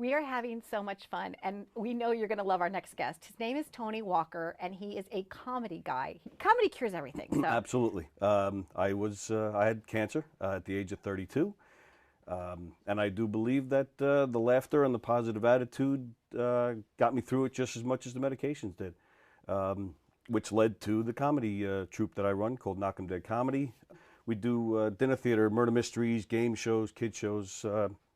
We are having so much fun, and we know you're going to love our next guest. His name is Tony Walker, and he is a comedy guy. Comedy cures everything. So. Absolutely. I had cancer at the age of 32, and I do believe that the laughter and the positive attitude got me through it just as much as the medications did, which led to the comedy troupe that I run called Knockem Comedy. We do dinner theater, murder mysteries, game shows, kid shows.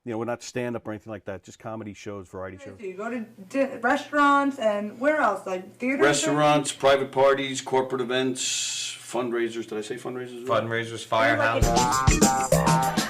We're not stand-up or anything like that, just comedy shows, variety shows. You go to restaurants and where else? Like theaters? Restaurants, private parties, corporate events, fundraisers. Did I say fundraisers? Fundraisers, firehouses.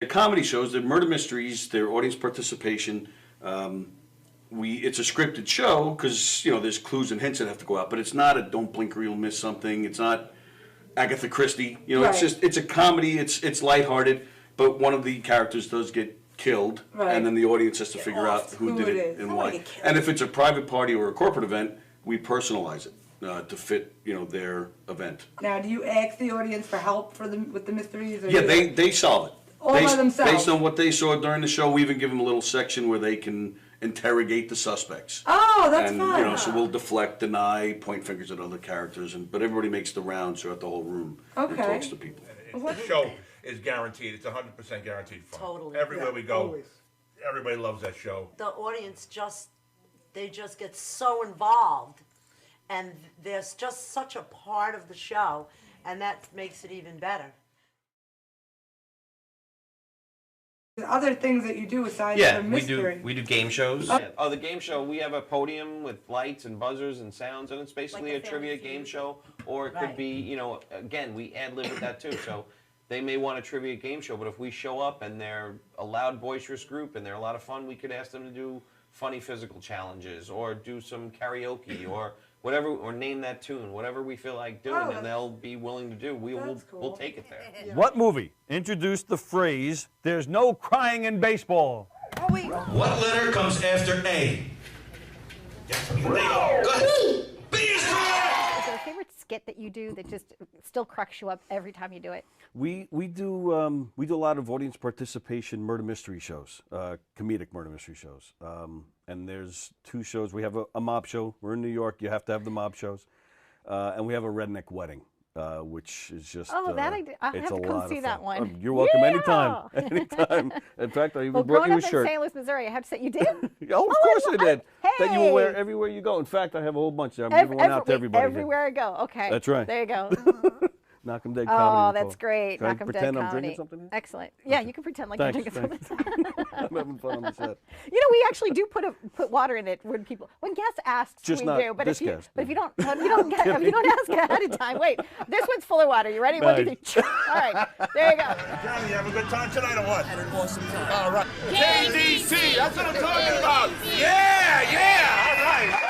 Comedy shows, they're murder mysteries, they're audience participation. It's a scripted show because there's clues and hints that have to go out, but it's not a don't blink or you'll miss something. It's not Agatha Christie. Right. It's a comedy. It's lighthearted, but one of the characters does get killed, right. And then the audience has to figure out who did it and why. And if it's a private party or a corporate event, we personalize it to fit their event. Now, do you ask the audience for help with the mysteries? Or Yeah, they solve it. All by themselves. Based on what they saw during the show, we even give them a little section where they can interrogate the suspects. Oh, that's fun. So we'll deflect, deny, point fingers at other characters, but everybody makes the rounds throughout the whole room and talks to people. The show is guaranteed. It's 100% guaranteed fun. Totally. Everywhere we go, always. Everybody loves that show. The audience they just get so involved, and there's just such a part of the show, and that makes it even better. Other things that you do aside from mystery. we do game shows. Oh, the game show, we have a podium with lights and buzzers and sounds, and it's basically Like a trivia game show, or it could be, again, we ad-lib with that too. So they may want a trivia game show, but if we show up and they're a loud, boisterous group and they're a lot of fun, we could ask them to do funny physical challenges or do some karaoke or whatever, or name that tune, whatever we feel like doing, and they'll be willing to do. We'll take it there. Yeah. What movie introduced the phrase, "There's no crying in baseball"? Oh, wait. What letter comes after A? Go ahead. B is correct! Is there a favorite skit that you do that just still cracks you up every time you do it? We do a lot of audience participation murder mystery shows, comedic murder mystery shows. And there's two shows. We have a mob show. We're in New York. You have to have the mob shows. And we have a redneck wedding, which is just I have to come see that one. Oh, you're welcome anytime. Anytime. In fact, I even brought you a shirt. Growing up in St. Louis, Missouri, I have to say, you did? Oh, of course I did. Hey! That you will wear everywhere you go. In fact, I have a whole bunch there. I'm giving one out to everybody. Everywhere I go. Okay. That's right. There you go. Knockem Comedy. Oh, that's great. Can I Knockem pretend I'm Comedy. drinking something? Excellent. Yeah, you can pretend like you're drinking something. I'm having fun on the set. We actually do put water in it when guests ask. Just we not do, but this if you guest. if you don't ask ahead of time, wait, this one's full of water. You ready? Nice. 1, 2, 3. All right, there you go. Johnny, you have a good time tonight or what? Had an awesome time. All right. KDC, that's what I'm talking about. Yeah, all right.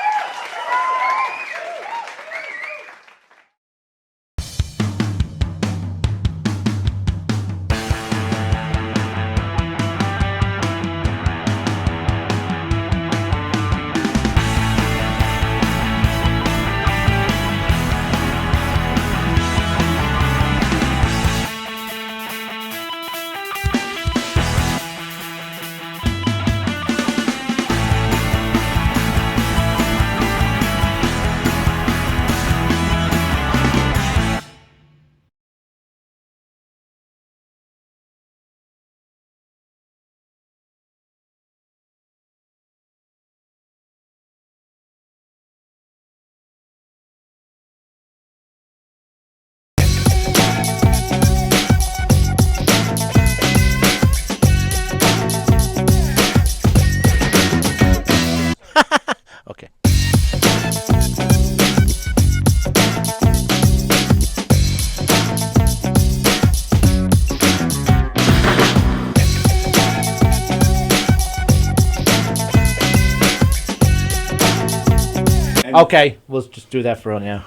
Okay, we'll just do that for now.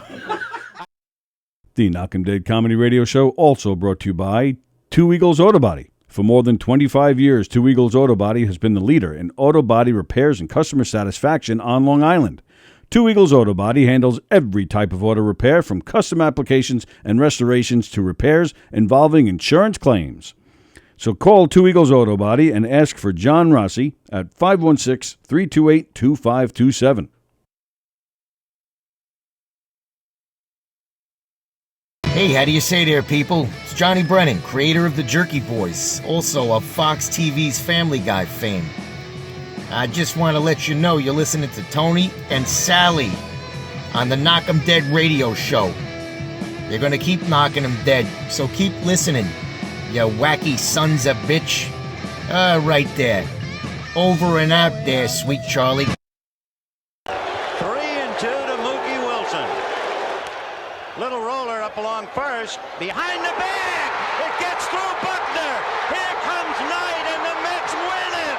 The Knockem Dead Comedy Radio Show also brought to you by Two Eagles Auto Body. For more than 25 years, Two Eagles Auto Body has been the leader in auto body repairs and customer satisfaction on Long Island. Two Eagles Auto Body handles every type of auto repair, from custom applications and restorations to repairs involving insurance claims. So call Two Eagles Auto Body and ask for John Rossi at 516-328-2527. Hey, how do you say there, people? It's Johnny Brennan, creator of the Jerky Boys, also of Fox TV's Family Guy fame. I just want to let you know you're listening to Tony and Sally on the Knockem Dead radio show. They're going to keep knocking them dead, so keep listening, you wacky sons of bitch. Right there. Over and out there, sweet Charlie. 3-2 to Mookie Wilson. Little roller up along first. Behind the bag. It gets through Buckner. Here comes Knight, and the Mets win it.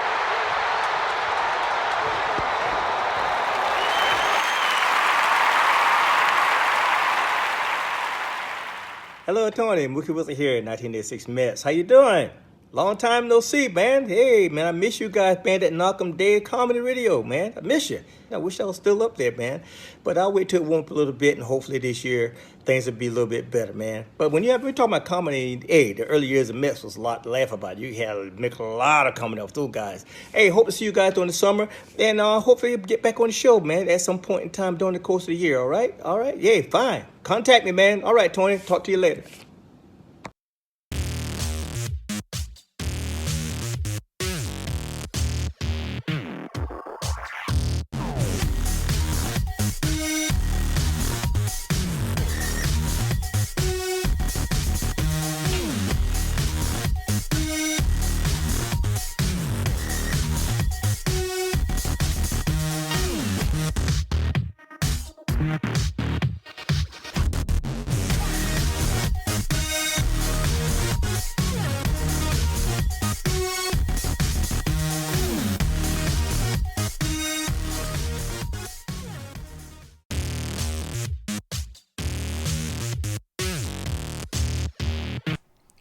Hello, Tony. Mookie Wilson here, 1986 Mets. How you doing? Long time no see, man. Hey, man, I miss you guys, man, that Knockem Dead Comedy Radio, man. I miss you. I wish I was still up there, man. But I'll wait till it warm up a little bit, and hopefully this year things will be a little bit better, man. But when we're talking about comedy, hey, the early years of Mets was a lot to laugh about. You had to make a lot of comedy off those guys. Hey, hope to see you guys during the summer, and hopefully get back on the show, man, at some point in time during the course of the year, all right? All right? Yeah, fine. Contact me, man. All right, Tony. Talk to you later.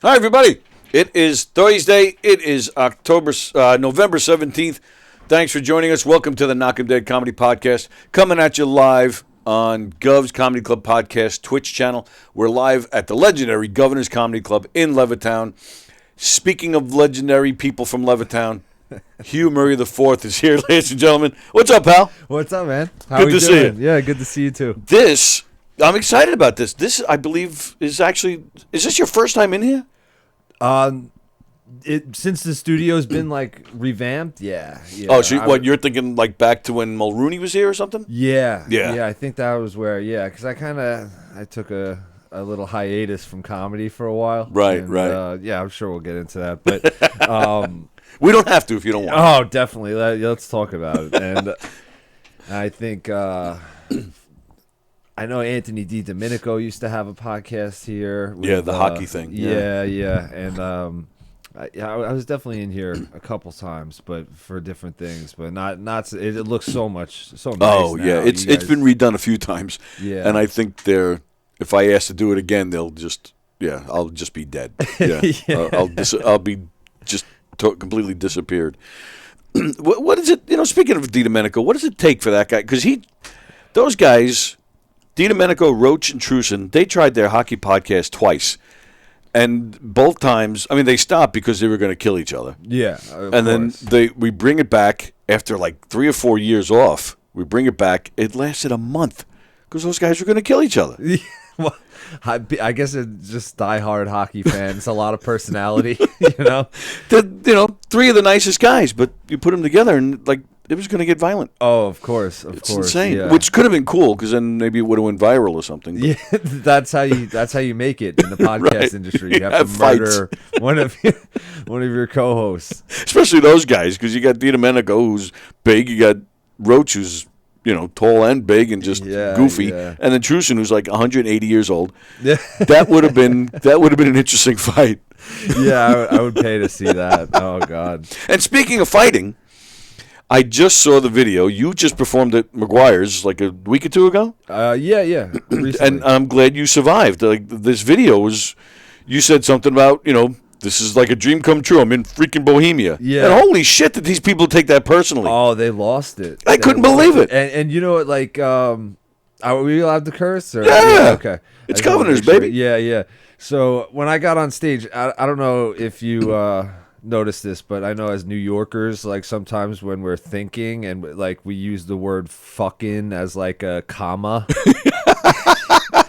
Hi, everybody. It is Thursday. It is November 17th. Thanks for joining us. Welcome to the Knockem Dead Comedy Podcast. Coming at you live on Gov's Comedy Club Podcast Twitch channel. We're live at the legendary Governor's Comedy Club in Levittown. Speaking of legendary people from Levittown, Hugh Murray IV is here, ladies and gentlemen. What's up, pal? What's up, man? How good we to doing? see you. Yeah, good to see you too. I'm excited about this. This, I believe, is this your first time in here? Since the studio's been like revamped, yeah. Oh, so you're thinking like back to when Mulrooney was here or something? Yeah. I think that was where, because I took a little hiatus from comedy for a while. Right. Yeah, I'm sure we'll get into that, but we don't have to if you don't want. Oh, definitely. Let's talk about it. And I think I know Anthony DiDomenico used to have a podcast here. With, the hockey thing. Yeah. And I was definitely in here a couple times, but for different things. But not. It looks so nice. Oh now. yeah, it's been redone a few times. Yeah, and I think if I ask to do it again, they'll just I'll just be dead. Yeah, yeah. I'll be just completely disappeared. What is it? Speaking of DiDomenico, what does it take for that guy? Because those guys. DiDomenico, Roach, and Trusin, they tried their hockey podcast twice. And both times, they stopped because they were going to kill each other. Yeah, and then we bring it back after like 3 or 4 years off. We bring it back. It lasted a month because those guys were going to kill each other. Well, I guess it's just diehard hockey fans. A lot of personality, Three of the nicest guys, but you put them together and it was going to get violent. Oh, of course, it's insane. Yeah. Which could have been cool because then maybe it would have went viral or something. Yeah, that's how you make it in the podcast industry. You have to murder one of your co-hosts, especially those guys, because you got DiDomenico who's big, you got Roach who's tall and big and just goofy, and then Trusin who's like 180 years old. Yeah, that would have been an interesting fight. Yeah, I would pay to see that. Oh God! And speaking of fighting. I just saw the video. You just performed at McGuire's like a week or two ago. Yeah. Recently. And I'm glad you survived. Like this video was, you said something about this is like a dream come true. I'm in freaking Bohemia. Yeah. And holy shit, did these people take that personally? Oh, they lost it. I couldn't believe it. And you know what? Like, are we allowed to curse? Or? Yeah. Okay. It's Governors, baby. Yeah. So when I got on stage, I don't know if you noticed this, but I know as New Yorkers, like sometimes when we're thinking and like we use the word fucking as like a comma.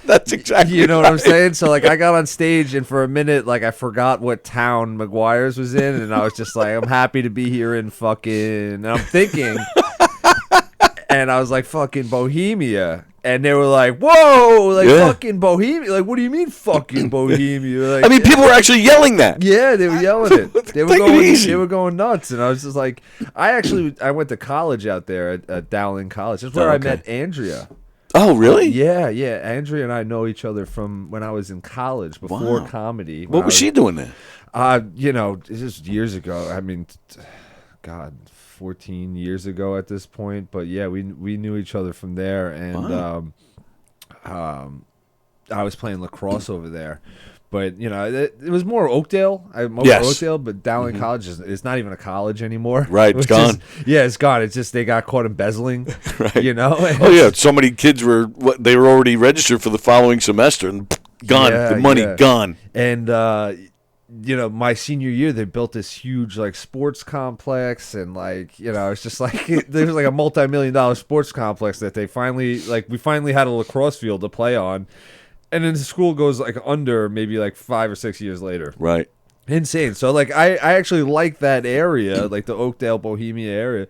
That's exactly You know what I'm saying? So like I got on stage and for a minute like I forgot what town McGuire's was in and I was just like, I'm happy to be here in fucking, and I'm thinking and I was like, fucking Bohemia. And they were like, whoa, like fucking Bohemia. Like, what do you mean fucking Bohemia? Like, I mean, people were actually yelling that. Yeah, they were yelling it. They were Take it going. easy. They were going nuts, and I was just like, I went to college out there at Dowling College. That's where I met Andrea. Oh, really? Yeah. Andrea and I know each other from when I was in college before comedy. What was she doing there? This is years ago. I mean, God, 14 years ago at this point. But yeah, we knew each other from there, and I was playing lacrosse over there. But it was more Oakdale. Oakdale, but Dowling College is not even a college anymore. Right, it's gone. It's gone. It's just they got caught embezzling. Right. Oh yeah, so many kids were already registered for the following semester and gone. The money gone. And my senior year, they built this huge like sports complex, and it's just like there was like a multi-million-dollar sports complex that we finally had a lacrosse field to play on. And then the school goes like under maybe like 5 or 6 years later. Right. Insane. So like I actually like that area, like the Oakdale, Bohemia area.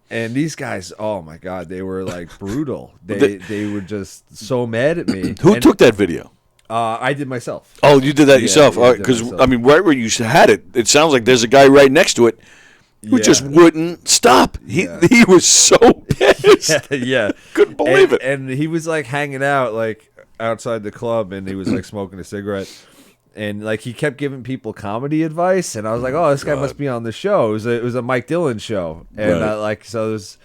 And these guys, oh my God, they were like brutal. They were just so mad at me. Who took that video? I did myself. Oh, you did that yourself? Because I mean, right where you had it, it sounds like there's a guy right next to it who just wouldn't stop. He was so pissed. Yeah. Couldn't believe it. And he was like hanging out like outside the club, and he was like smoking a cigarette, and like he kept giving people comedy advice, and I was like, oh, this guy must be on the show. It was a Mike Dillon show, and so it was,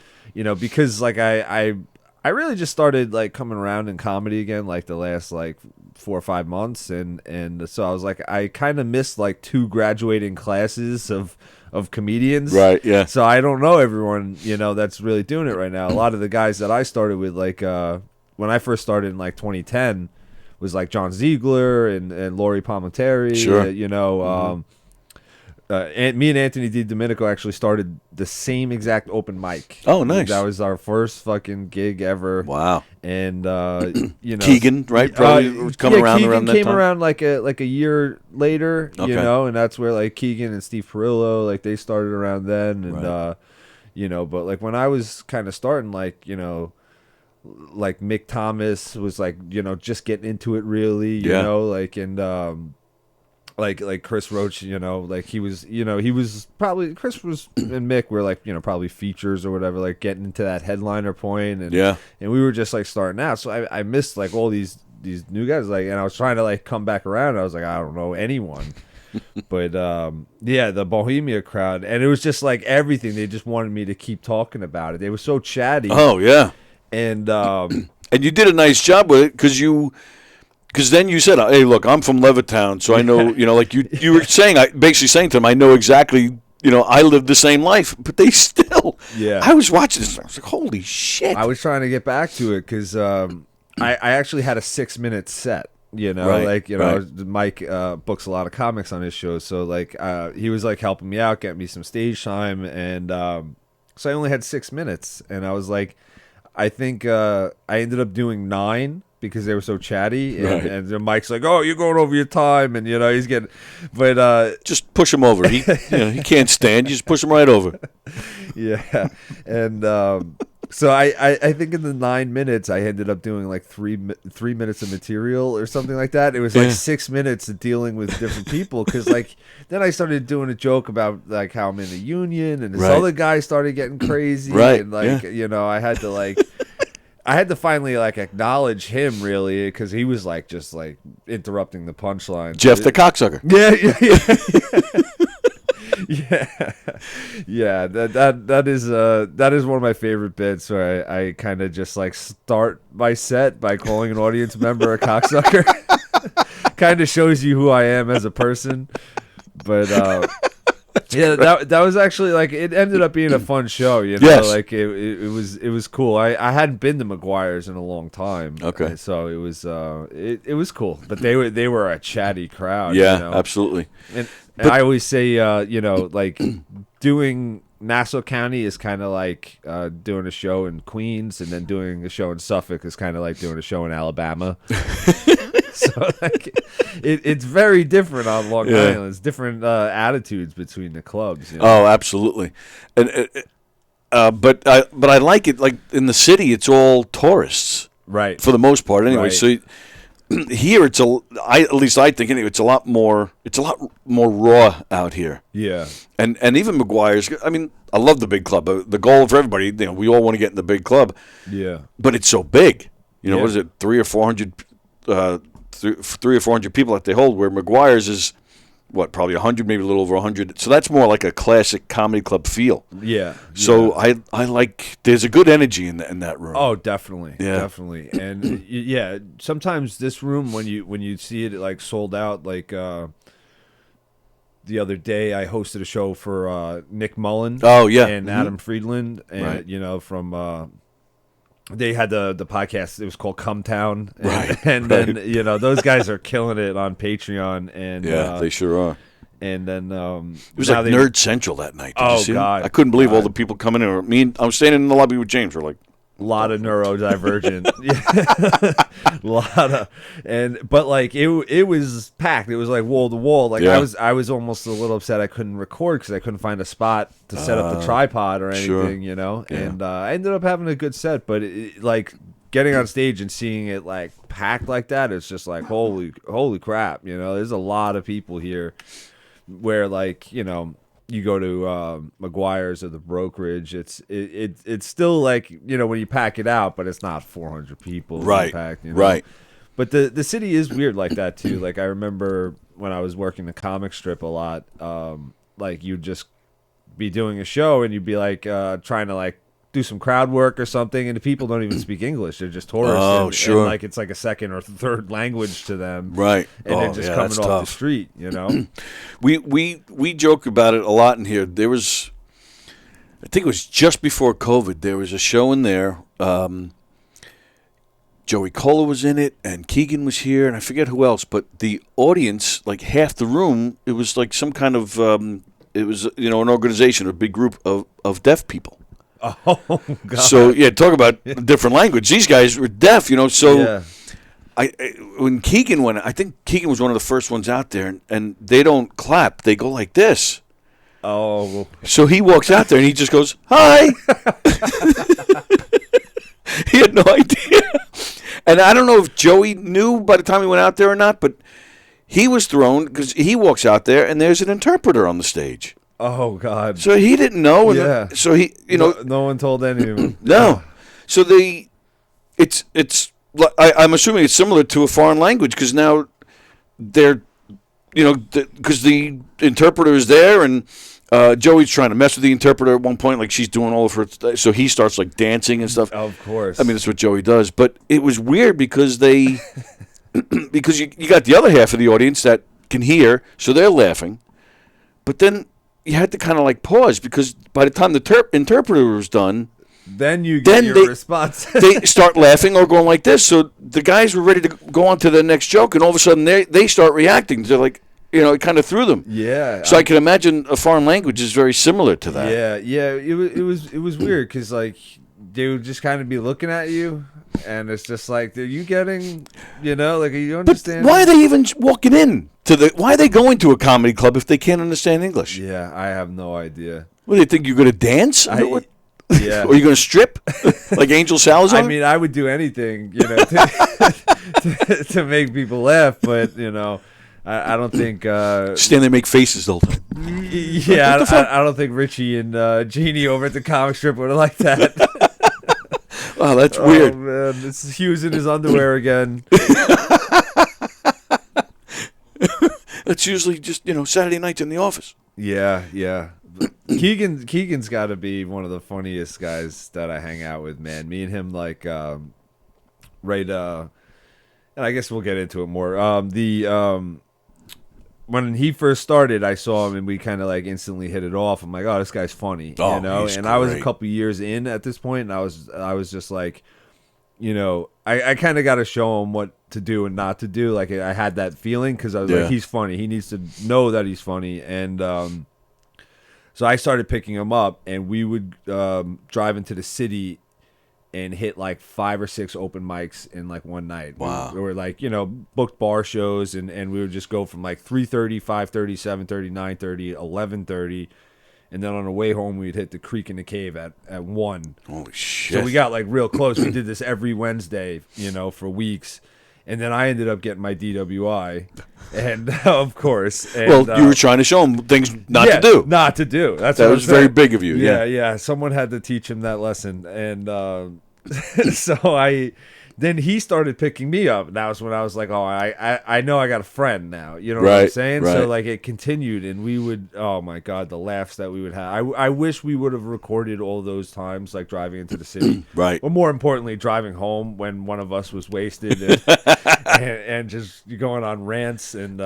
because like I really just started like coming around in comedy again like the last like 4 or 5 months, and so I was like, I kind of missed like 2 graduating classes of comedians. Right, yeah. So I don't know everyone, that's really doing it right now. A lot of the guys that I started with, like when I first started in like 2010, was like John Ziegler and Laurie Palminteri. Sure. And me and Anthony DiDomenico actually started the same exact open mic. Oh, nice. That was our first fucking gig ever. Wow. And Keegan, right? Probably was coming around Keegan around that came time. around like a year later, Okay. and that's where like Keegan and Steve Perillo, like they started around then, and but like when I was kind of starting, like like Mick Thomas was like just getting into it really, you know, like, and like Chris Roach, like he was probably, Chris was and Mick were like probably features or whatever, like getting into that headliner point, and and we were just like starting out, so I missed like all these new guys, like, and I was trying to like come back around, and I was like, I don't know anyone. But the Bohemia crowd, and it was just like everything, they just wanted me to keep talking about it. They were so chatty. Oh yeah. And and you did a nice job with it because then you said, hey, look, I'm from Levittown, so I know, like you were saying, basically saying to them, I know exactly, I lived the same life, but they still, I was watching this, I was like, holy shit. I was trying to get back to it because I actually had a 6-minute set. Mike books a lot of comics on his show, so like he was like helping me out, getting me some stage time, and so I only had 6 minutes, and I was like, I think I ended up doing 9 because they were so chatty, and Mike's like, oh, you're going over your time, and he's getting, but just push him over. He he can't stand. You just push him right over. Yeah, and so I think in the 9 minutes I ended up doing like 3 minutes of material or something like that. It was like 6 minutes of dealing with different people, because like then I started doing a joke about like how I'm in the union, and this other guy started getting crazy, and like I had to finally like acknowledge him really, because he was like just like interrupting the punchline. Jeff the cocksucker. Yeah. Yeah. That is one of my favorite bits where I kind of just like start my set by calling an audience member a cocksucker. Kind of shows you who I am as a person. But yeah, that was actually like it ended up being a fun show. You know, Yes. like it was cool. I hadn't been to McGuire's in a long time. Okay. So it was cool. But they were a chatty crowd. Yeah, you know? absolutely. And I always say, you know, like doing Nassau County is kind of like doing a show in Queens, and then doing a show in Suffolk is kind of like doing a show in Alabama. So like, it's very different on Long Island. It's different attitudes between the clubs. You know? Oh, absolutely. And but I like it. Like in the city, it's all tourists, right? For the most part, anyway. Right. So here, at least I think anyway, it's a lot more raw out here. Yeah. And even McGuire's. I mean, I love the big club. The goal for everybody, you know, we all want to get in the big club. Yeah. But it's so big. You know, Yeah. what is it? 300 or 400 300 or 400 people that they hold, where McGuire's is what, probably 100, maybe a little over 100. So that's more like a classic comedy club feel. Yeah. So I like, there's a good energy in that room. Oh, definitely. Yeah. Definitely. And yeah, sometimes this room, when you see it like sold out, like the other day I hosted a show for Nick Mullen. Oh, yeah. And Adam Friedland, and Right. you know, from they had the podcast. It was called Come Town, and, Right, and right. then you know those guys are killing it on Patreon, and Yeah, they sure are. And then it was like Nerd Central that night. Did you see God, it? I couldn't believe all the people coming in. I was standing in the lobby with James. We're like, a lot of neurodivergent, but like it was packed. It was like wall to wall. Like Yeah. I was almost a little upset I couldn't record because I couldn't find a spot to set up the tripod or anything, sure. you know. Yeah. And I ended up having a good set, but like getting on stage and seeing it like packed like that, it's just like holy crap, you know. There's a lot of people here. Where like, you know, you go to McGuire's or the Brokerage, it's still like, you know, when you pack it out, but it's not 400 people Right, packed, you know? right. But the city is weird like that too. Like I remember when I was working the comic strip a lot, like you'd just be doing a show and you'd be like trying to like do some crowd work or something, and the people don't even speak English. They're just tourists. Oh, and like it's like a second or third language to them. Right. And they're just coming that's off tough. the street, you know? We joke about it a lot in here. There was, I think it was just before COVID, there was a show in there. Joey Cola was in it, and Keegan was here, and I forget who else, but the audience, like half the room, it was like some kind of, it was, you know, an organization, a big group of deaf people. Oh, God. So, yeah, talk about a different language. These guys were deaf, you know, so when Keegan went, I think Keegan was one of the first ones out there, and they don't clap. They go like this. Oh. So he walks out there, and he just goes, hi. He had no idea. And I don't know if Joey knew by the time he went out there or not, but he was thrown because he walks out there, and there's an interpreter on the stage. Oh, God. So he didn't know. And Yeah. so he, you know. No one told any of them. No. So I'm assuming it's similar to a foreign language because now they're, you know, because the interpreter is there and Joey's trying to mess with the interpreter at one point, like she's doing all of her, so he starts like dancing and stuff. Of course. I mean, that's what Joey does. But it was weird because because you got the other half of the audience that can hear, so they're laughing. But then you had to kind of like pause because by the time the interpreter was done, then you get your response. They start laughing or going like this. So the guys were ready to go on to the next joke, and all of a sudden they start reacting. They're like, you know, it kind of threw them. Yeah. So I can imagine a foreign language is very similar to that. Yeah. It was weird because like they would just kind of be looking at you, and it's just like, are you getting, you know, like, are you understanding? But why are they even walking in to why are they going to a comedy club if they can't understand English? Yeah, I have no idea. What do you think, you're going to dance? Yeah. Or are you going to strip like Angel Salazar? I mean, I would do anything, you know, to make people laugh, but you know, I don't think stand there and make faces the whole time. Yeah, I don't think Richie and Jeannie over at the comic strip would have liked that. Oh, that's weird. Oh, man. This is Hughes in his underwear again. That's usually just, you know, Saturday nights in the office. Yeah. Keegan's got to be one of the funniest guys that I hang out with, man. Me and him, like, right. And I guess we'll get into it more. When he first started, I saw him and we kind of like instantly hit it off. I'm like, oh, this guy's funny, Oh, you know. he's And I was a great. couple years in at this point, and I was just like, you know, I kind of got to show him what to do and not to do. Like I had that feeling because I was like, he's funny. He needs to know that he's funny. And so I started picking him up, and we would drive into the city and hit like 5 or 6 open mics in like one night. Wow. We were like, you know, booked bar shows, and we would just go from like 3:30, 5:30, 7:30, 9:30, 11:30. And then on the way home, we'd hit the Creek in the Cave at 1. Holy shit. So we got like real close. We did this every Wednesday, you know, for weeks. And then I ended up getting my DWI. And of course. And, well, you were trying to show him things not to do. Not to do. That was very big of you. Yeah. Someone had to teach him that lesson. And so then he started picking me up. That was when I was like, oh, I know I got a friend now. You know what I'm saying? Right. So like it continued, and we would, oh my God, the laughs that we would have. I wish we would have recorded all those times, like driving into the city. Right. Or more importantly, driving home when one of us was wasted and just going on rants. And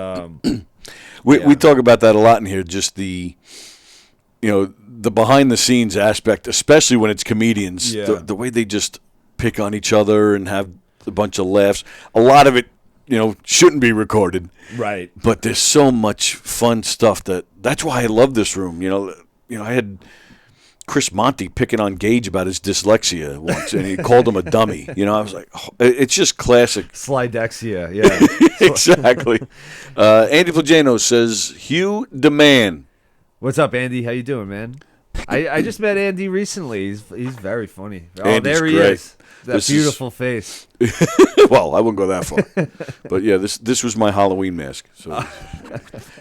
we talk about that a lot in here, just the behind the scenes aspect, especially when it's comedians, the way they just pick on each other and have a bunch of laughs. A lot of it, shouldn't be recorded. Right. But there's so much fun stuff that's why I love this room. I had Chris Monty picking on Gage about his dyslexia once, and he called him a dummy. I was like, oh, it's just classic. Slidexia, yeah. Exactly. Andy Plagano says, Hugh Demand. What's up, Andy? How you doing, man? I just met Andy recently. He's very funny. Oh, Andy's there he great. is. That beautiful face. Well, I wouldn't go that far. But yeah, this was my Halloween mask. So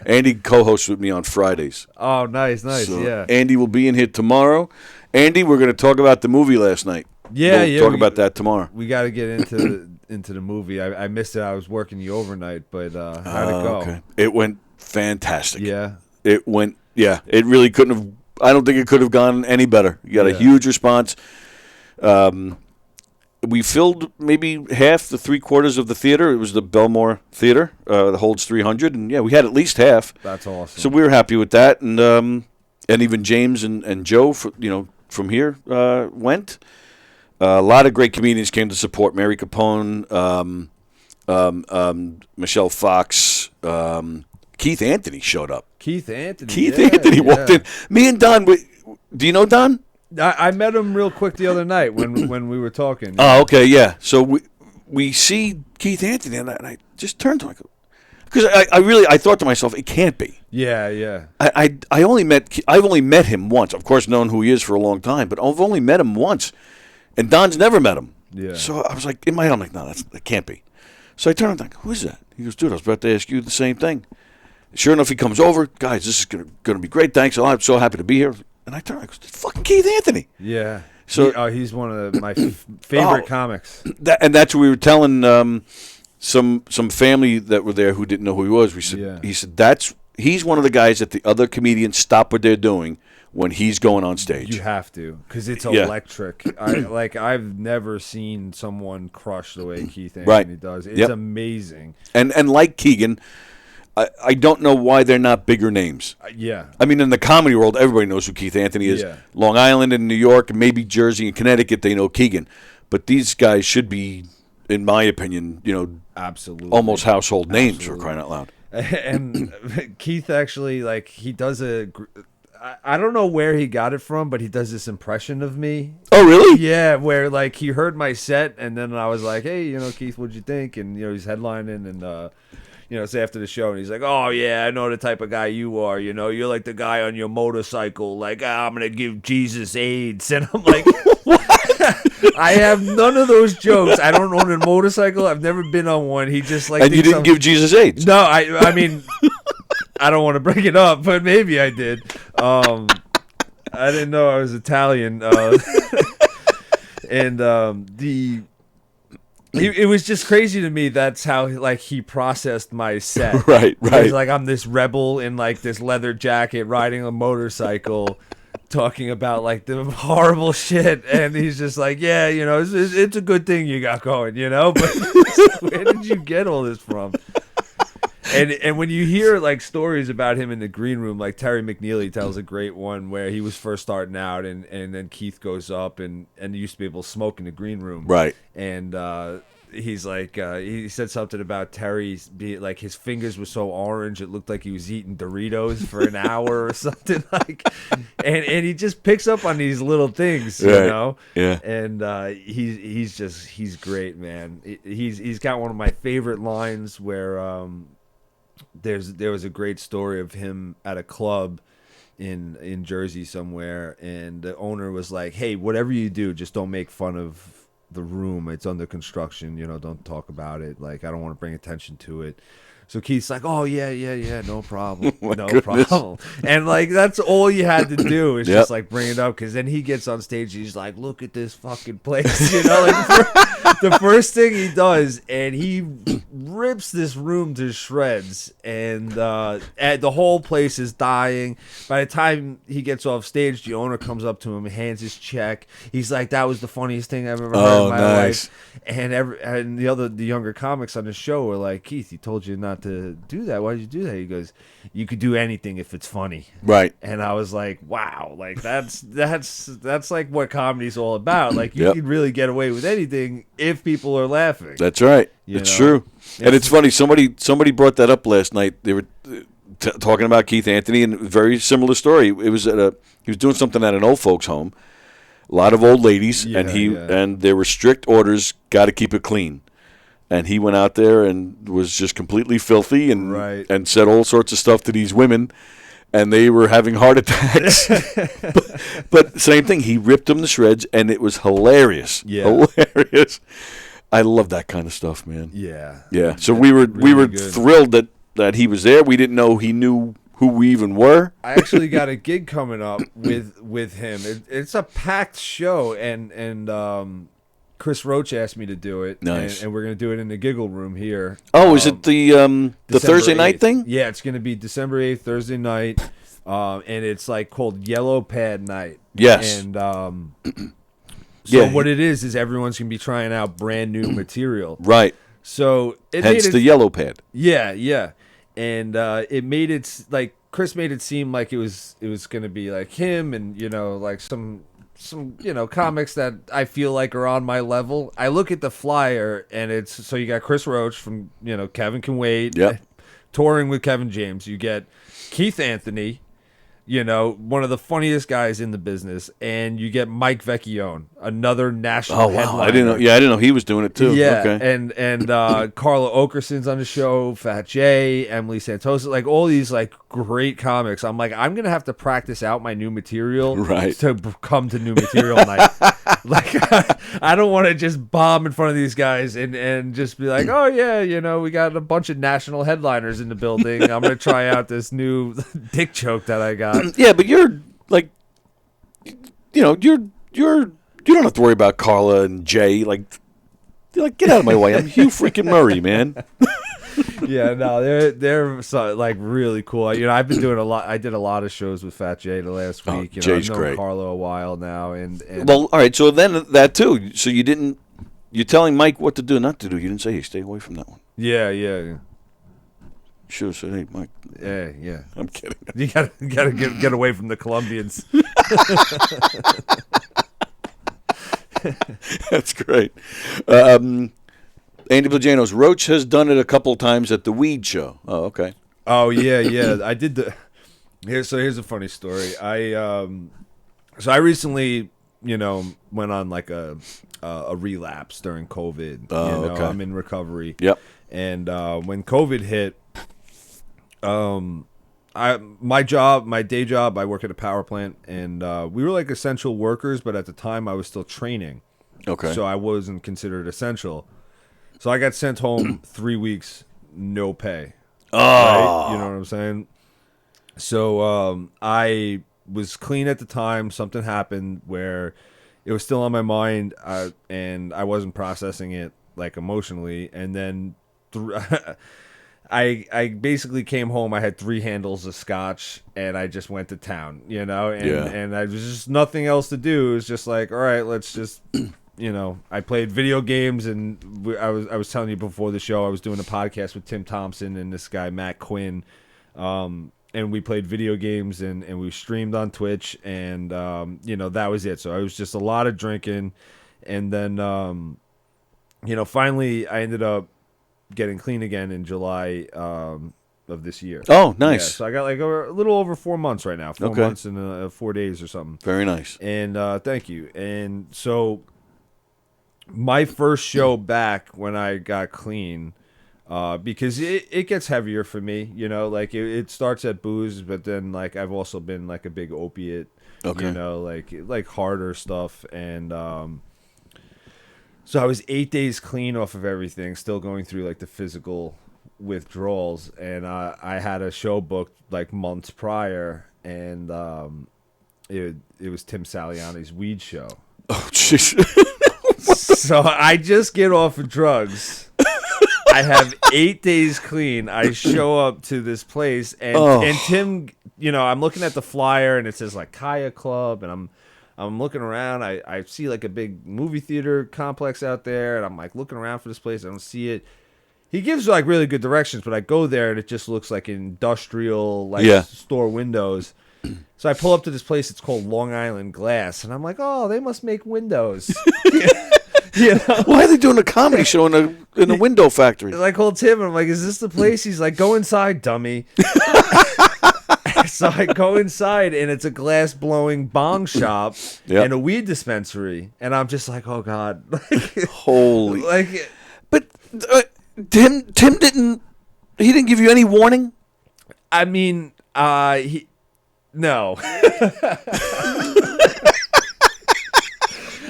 Andy co-hosts with me on Fridays. Oh, nice, So yeah. Andy will be in here tomorrow. Andy, we're going to talk about the movie last night. We'll talk about that tomorrow. We got to get into the movie. I missed it. I was working the overnight, but how'd it go? Okay. It went fantastic. Yeah. It really couldn't have. I don't think it could have gone any better. You got a huge response. We filled maybe half the 3/4 of the theater. It was the Belmore Theater that holds 300, and we had at least half. That's awesome. So we were happy with that, and even James and Joe, from here went. A lot of great comedians came to support. Mary Capone, Michelle Fox, Keith Anthony showed up. Keith Anthony. Keith Anthony walked in. Me and Don. Do you know Don? I met him real quick the other night when we were talking. Oh, okay, yeah. So we see Keith Anthony, and I just turned to him because I thought to myself, it can't be. Yeah. I've only met him once. Of course, known who he is for a long time, but I've only met him once, and Don's never met him. Yeah. So I was like, in my head, I'm like, no, that can't be. So I turned and I'm like, who is that? He goes, dude, I was about to ask you the same thing. Sure enough, he comes over. Guys, this is gonna be great. Thanks. I'm so happy to be here. And I turn, I go, it's fucking Keith Anthony. Yeah. So he's one of my favorite comics. And that's what we were telling some family that were there who didn't know who he was. He said he's one of the guys that the other comedians stop what they're doing when he's going on stage. You have to, because it's electric. I've never seen someone crush the way Keith Anthony does. It's amazing. And like Keegan, I don't know why they're not bigger names. Yeah. I mean, in the comedy world, everybody knows who Keith Anthony is. Yeah. Long Island and New York, maybe Jersey and Connecticut, they know Keegan. But these guys should be, in my opinion, absolutely almost household names for crying out loud. And Keith actually, he does I don't know where he got it from, but he does this impression of me. Oh, really? Yeah, where he heard my set, and then I was like, hey, Keith, what'd you think? And, he's headlining, and, it's after the show, and he's like, oh, yeah, I know the type of guy you are, you're like the guy on your motorcycle, I'm going to give Jesus AIDS. And I'm like, what? I have none of those jokes. I don't own a motorcycle. I've never been on one. He just And you didn't give Jesus AIDS? No, I mean, I don't want to bring it up, but maybe I did. I didn't know I was Italian. And it was just crazy to me. That's how like he processed my set. Right. He's like, I'm this rebel in like this leather jacket riding a motorcycle, talking about like the horrible shit, and he's just like, yeah, it's a good thing you got going, but where did you get all this from? And when you hear like stories about him in the green room, like Terry McNeely tells a great one where he was first starting out, and then Keith goes up and used to be able to smoke in the green room, right? And he's like, he said something about Terry's like his fingers were so orange it looked like he was eating Doritos for an hour or something like, and he just picks up on these little things, Yeah. And he's great, man. He's got one of my favorite lines where there was a great story of him at a club in Jersey somewhere, and the owner was like, hey, whatever you do, just don't make fun of the room. It's under construction, don't talk about it. Like, I don't want to bring attention to it. So Keith's like, oh, yeah, no problem. No problem. And, like, that's all you had to do is just, like, bring it up. Because then he gets on stage and he's like, look at this fucking place. The first thing he does, and he rips this room to shreds. And the whole place is dying. By the time he gets off stage, the owner comes up to him and hands his check. He's like, that was the funniest thing I've ever heard in my life. And the younger comics on the show were like, Keith, he told you not to do that. Why did you do that? He goes, you could do anything if it's funny. Right. And I was like, wow, like that's like what comedy's all about. Like you can really get away with anything if people are laughing. That's right. It's true. And it's funny. Somebody brought that up last night. They were talking about Keith Anthony, and a very similar story. It was he was doing something at an old folks home. A lot of old ladies, and there were strict orders, got to keep it clean. And he went out there and was just completely filthy and said all sorts of stuff to these women, and they were having heart attacks. but same thing, he ripped them to shreds, and it was hilarious. Yeah. Hilarious. I love that kind of stuff, man. Yeah. Yeah. So we were thrilled that he was there. We didn't know he knew who we even were. I actually got a gig coming up with him. It's a packed show, and Chris Roach asked me to do it. Nice. And we're going to do it in the Giggle Room here. Oh, is it the Thursday night thing? Yeah, it's going to be December 8th, Thursday night, and it's like called Yellow Pad Night. Yes. And so what it is everyone's going to be trying out brand new material. Right. So hence the Yellow Pad. Yeah, yeah. And it made it like Chris made it seem like it was going to be like him and like some comics that I feel like are on my level. I look at the flyer and it's so you got Chris Roach from Kevin Can Wait, touring with Kevin James. You get Keith Anthony, one of the funniest guys in the business, and you get Mike Vecchione, another national headliner. I didn't know he was doing it too. Yeah, okay. and Carla Okerson's on the show, Fat J, Emily Santosa, like all these like great comics. I'm like, I'm gonna have to practice out my new material to come to new material night. Like, I don't want to just bomb in front of these guys and just be like, oh yeah, we got a bunch of national headliners in the building. I'm gonna try out this new dick joke that I got. Yeah, but you're like, you don't have to worry about Carla and Jay. Like, get out of my way. I'm Hugh freaking Murray, man. Yeah, no, they're so, like really cool. I've been doing a lot. I did a lot of shows with Fat Jay the last week. Jay's I've known great. Carlo a while now, and well, all right. So then that too. So you're telling Mike what to do, not to do. You didn't say, hey, stay away from that one. Yeah. Should have said, hey, Mike. Yeah. I'm kidding. You gotta get away from the Colombians. That's great. Andy Plagianos, Roach has done it a couple times at the Weed Show. Oh, okay. Oh yeah. I did here's a funny story. I recently, went on like a relapse during COVID. Oh, okay. I'm in recovery. Yep. And when COVID hit, my day job, I work at a power plant, and we were like essential workers, but at the time I was still training. Okay. So I wasn't considered essential. So I got sent home 3 weeks, no pay. Oh. Right? You know what I'm saying? So I was clean at the time. Something happened where it was still on my mind, and I wasn't processing it. like emotionally, and then I basically came home. I had 3 handles of scotch, and I just went to town, and I was just nothing else to do. It was just like, all right, let's just, I played video games, and I was telling you before the show, I was doing a podcast with Tim Thompson and this guy Matt Quinn, and we played video games, and we streamed on Twitch, and that was it. So I was just a lot of drinking, and then finally I ended up getting clean again in July of this year. Oh, nice. Yeah, so I got like a little over 4 months right now. 4 months and 4 days or something. Very nice. And thank you. And so my first show back when I got clean, because it gets heavier for me, like it starts at booze, but then like I've also been like a big opiate, like harder stuff. And so I was 8 days clean off of everything, still going through like the physical withdrawals, and I had a show booked like months prior, and it was Tim Saliani's weed show. Oh, jeez. So I just get off of drugs. I have 8 days clean. I show up to this place, and Tim, I'm looking at the flyer, and it says like Kaya Club, and I'm looking around. I see like a big movie theater complex out there, and I'm like looking around for this place. I don't see it. He gives like really good directions, but I go there and it just looks like industrial store windows. So I pull up to this place. It's called Long Island Glass, and I'm like, oh, they must make windows. Why are they doing a comedy show in a window factory? I called Tim, and I'm like, is this the place? He's like, go inside, dummy. So I go inside, and it's a glass-blowing bong shop and a weed dispensary. And I'm just like, oh, God. Holy. But Tim didn't give you any warning? I mean, no.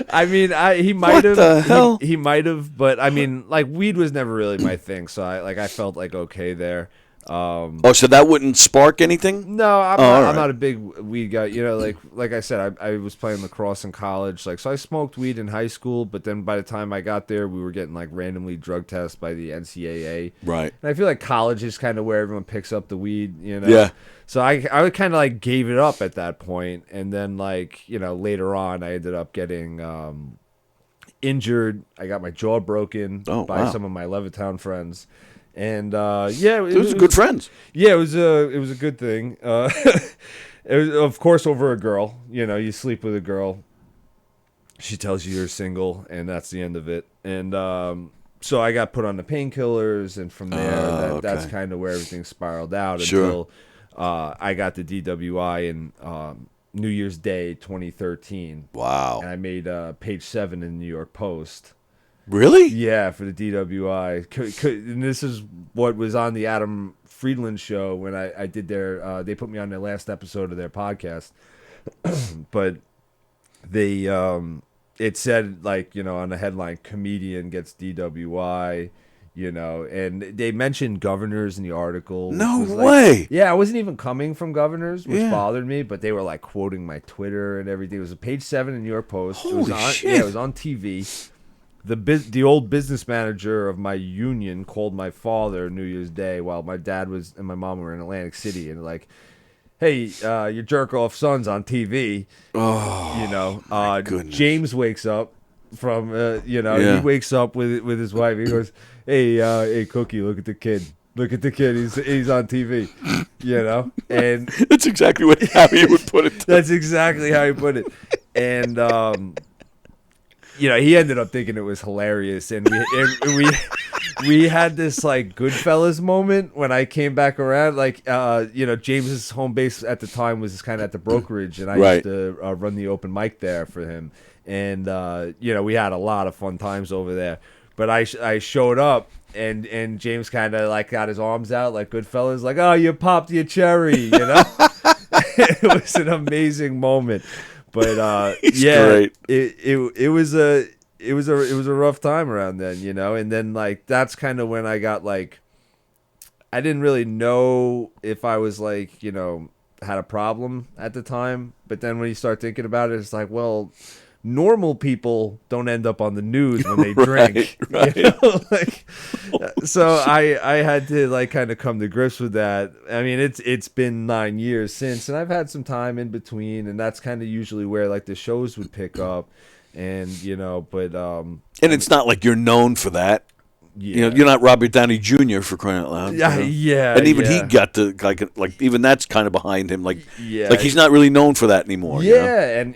I mean, he might have. What the hell? He might have, but I mean, like weed was never really my thing, so I felt like okay there. So that wouldn't spark anything? No, I'm not a big weed guy. Like I said, I was playing lacrosse in college, so I smoked weed in high school, but then by the time I got there, we were getting like randomly drug tests by the NCAA. Right. And I feel like college is kind of where everyone picks up the weed, Yeah. So I kind of like gave it up at that point, and then like later on, I ended up getting injured. I got my jaw broken by some of my Levittown friends. And those are good friends. Yeah, it was a good thing. It was, of course, over a girl. You sleep with a girl. She tells you you're single, and that's the end of it. And so I got put on the painkillers, and from there, that's kind of where everything spiraled out until I got the DWI in New Year's Day 2013. Wow! And I made page 7 in the New York Post. Really? Yeah, for the DWI. And this is what was on the Adam Friedland show when I did their. They put me on their last episode of their podcast, but they it said like on the headline, comedian gets DWI. And they mentioned governors in the article. No way. Yeah, I wasn't even coming from governors, which bothered me, but they were like quoting my Twitter and everything. It was a page 7 in New York Post. Holy shit. Yeah, it was on TV. The old business manager of my union called my father New Year's Day while my dad and my mom were in Atlantic City, and like, hey, your jerk off son's on TV. Oh, my goodness. James wakes up from he wakes up with his wife. He goes, hey Cookie, look at the kid. Look at the kid. He's on TV. And that's exactly how he would put it. That's exactly how he put it. And he ended up thinking it was hilarious, and we had this like Goodfellas moment when I came back around. Like, James's home base at the time was kind of at the brokerage, and I used to run the open mic there for him. And we had a lot of fun times over there. But I showed up, and James kind of like got his arms out like Goodfellas, like, oh, you popped your cherry, It was an amazing moment. But great. It was a rough time around then, and then like that's kind of when I got like, I didn't really know if I was like had a problem at the time, but then when you start thinking about it, it's like, well, normal people don't end up on the news when they drink. Right. You know? So I had to like kind of come to grips with that. I mean, it's been 9 years since, and I've had some time in between, and that's kind of usually where like the shows would pick up, and but and it's not like you're known for that. Yeah. You're not Robert Downey Jr. for crying out loud. Yeah, and even he got to like even that's kind of behind him. Like he's not really known for that anymore. Yeah, and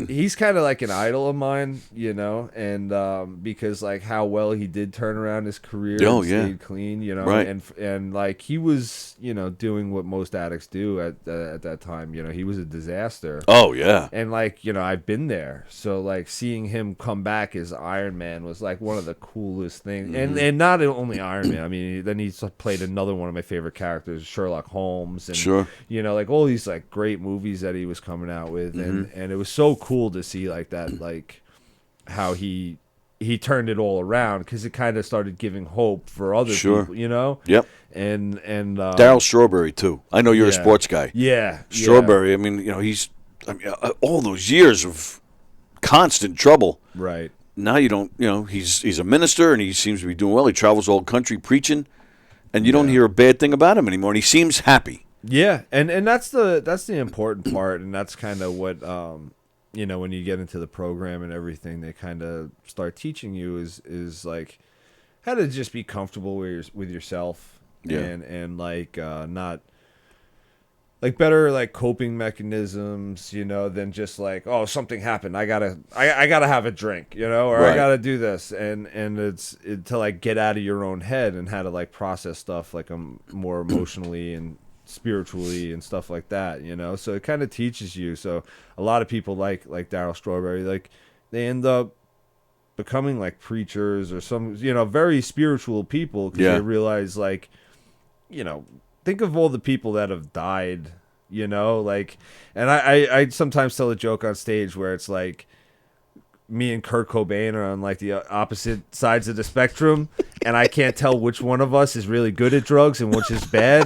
he's kind of like an idol of mine, and because like how well he did turn around his career, and stayed clean, right. and like he was, doing what most addicts do at that time. He was a disaster. Oh yeah, and like I've been there, so like seeing him come back as Iron Man was like one of the coolest things, and not only Iron Man. I mean, then he played another one of my favorite characters, Sherlock Holmes, and sure, like all these like great movies that he was coming out with, and it was so cool to see like that, like how he turned it all around, because it kind of started giving hope for other people, Yep. And Darryl Strawberry too. I know you're a sports guy. Yeah. Strawberry. I mean, he's all those years of constant trouble. Right. Now you don't. He's a minister, and he seems to be doing well. He travels all country preaching, and you don't hear a bad thing about him anymore. And he seems happy. Yeah, and that's the important part, and that's kind of what when you get into the program and everything, they kind of start teaching you is like how to just be comfortable with yourself, and like not like better like coping mechanisms, than just like, oh, something happened, I gotta have a drink, or right. I gotta do this, and it's to like get out of your own head and how to like process stuff like more emotionally and spiritually and stuff like that, so it kind of teaches you. So a lot of people like Darryl Strawberry, like they end up becoming like preachers or some very spiritual people, because they realize like think of all the people that have died, like, and I sometimes tell a joke on stage where it's like me and Kurt Cobain are on like the opposite sides of the spectrum, and I can't tell which one of us is really good at drugs and which is bad.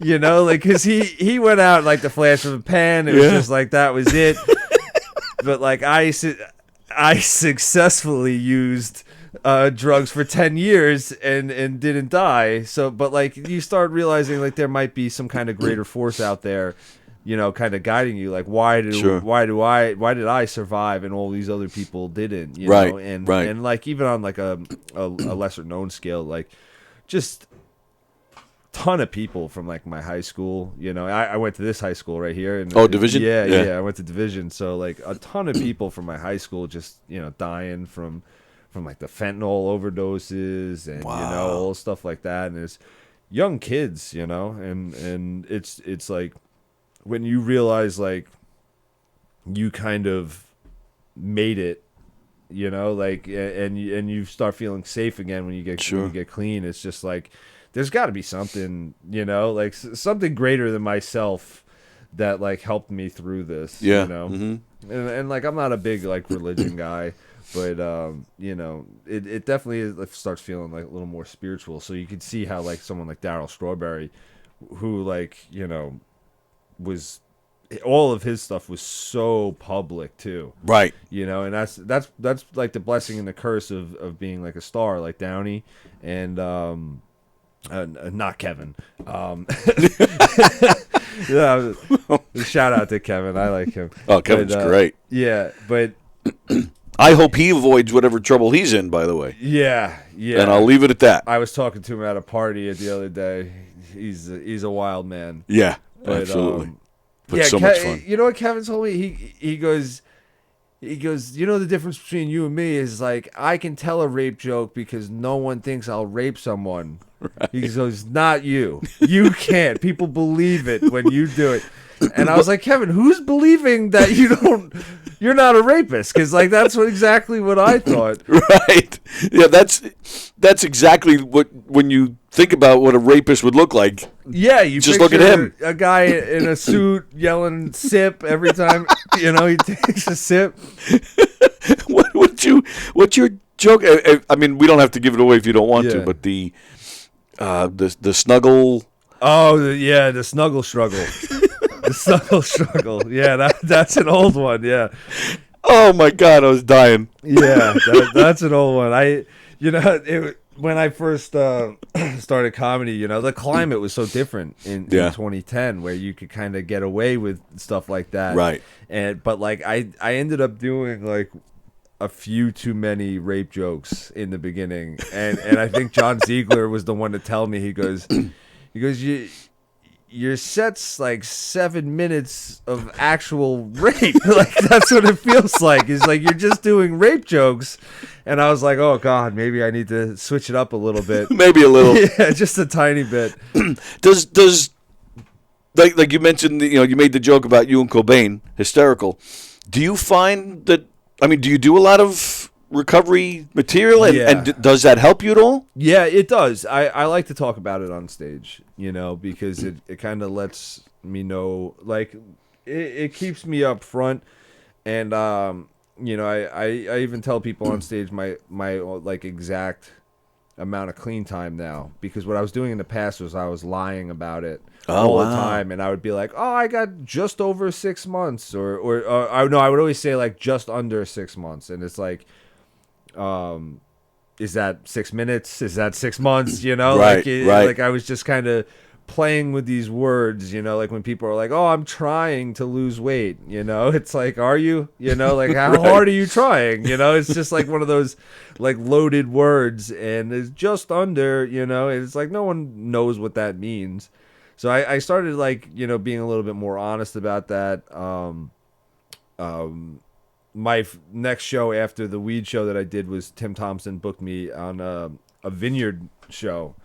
Like, because he went out like the flash of a pan. It was just like that was it. But like I successfully used drugs for 10 years and didn't die. So, but like you start realizing like there might be some kind of greater force out there, kind of guiding you. Like why did I survive and all these other people didn't? Right. And like even on like a lesser known scale, like just ton of people from like my high school, I went to this high school right here, and Division. Yeah, I went to Division, so like a ton of people from my high school just dying from like the fentanyl overdoses and all stuff like that, and it's young kids, and it's like when you realize like you kind of made it, like and you start feeling safe again when you get clean. It's just like there's got to be something, like something greater than myself that like helped me through this. And like I'm not a big like religion guy, but it definitely starts feeling like a little more spiritual. So you could see how like someone like Darryl Strawberry, who like was all of his stuff was so public too, right? And that's like the blessing and the curse of being like a star like Downey and not Kevin. Yeah, shout out to Kevin. I like him. Oh, Kevin's great. Yeah, but I hope he avoids whatever trouble he's in, by the way. Yeah. And I'll leave it at that. I was talking to him at a party the other day. He's a wild man. Yeah, but, absolutely. But so much fun. You know what Kevin told me? He goes, the difference between you and me is like I can tell a rape joke because no one thinks I'll rape someone. Right. He goes, not you. You can't. People believe it when you do it. And I was like, Kevin, who's believing that you're not a rapist? Because like that's exactly what I thought. Right. Yeah, that's exactly what when you think about what a rapist would look like. Yeah, you just look at him. A guy in a suit yelling "sip" every time he takes a sip. What's your joke? I mean, we don't have to give it away if you don't want to, but the snuggle. Oh, the snuggle struggle. The Suckle Struggle. Yeah, that's an old one. Yeah. Oh my God, I was dying. Yeah, that's an old one. When I first started comedy, the climate was so different in 2010, where you could kind of get away with stuff like that. Right. But like I ended up doing like a few too many rape jokes in the beginning, and I think John Ziegler was the one to tell me. He goes, your set's like 7 minutes of actual rape. Like, that's what it feels like. It's like you're just doing rape jokes. And I was like, oh God, maybe I need to switch it up a little bit. Maybe a little. Yeah, just a tiny bit. Does like you mentioned, you made the joke about you and Cobain, hysterical. Do you find that, do you do a lot of recovery material, and does that help you at all? Yeah, it does. I like to talk about it on stage, because it kind of lets me know, like, it keeps me up front, and I even tell people on stage my like exact amount of clean time now, because what I was doing in the past was I was lying about it all the time, and I would be like, oh, I got just over 6 months, or I would always say like just under 6 months, and it's like, is that 6 minutes? Is that 6 months? Right. Like I was just kind of playing with these words, like when people are like, oh, I'm trying to lose weight, it's like, are you, like how hard are you trying? It's just like one of those like loaded words, and it's just under, it's like no one knows what that means. So I started like, being a little bit more honest about that. My next show after the weed show that I did was Tim Thompson booked me on a vineyard show,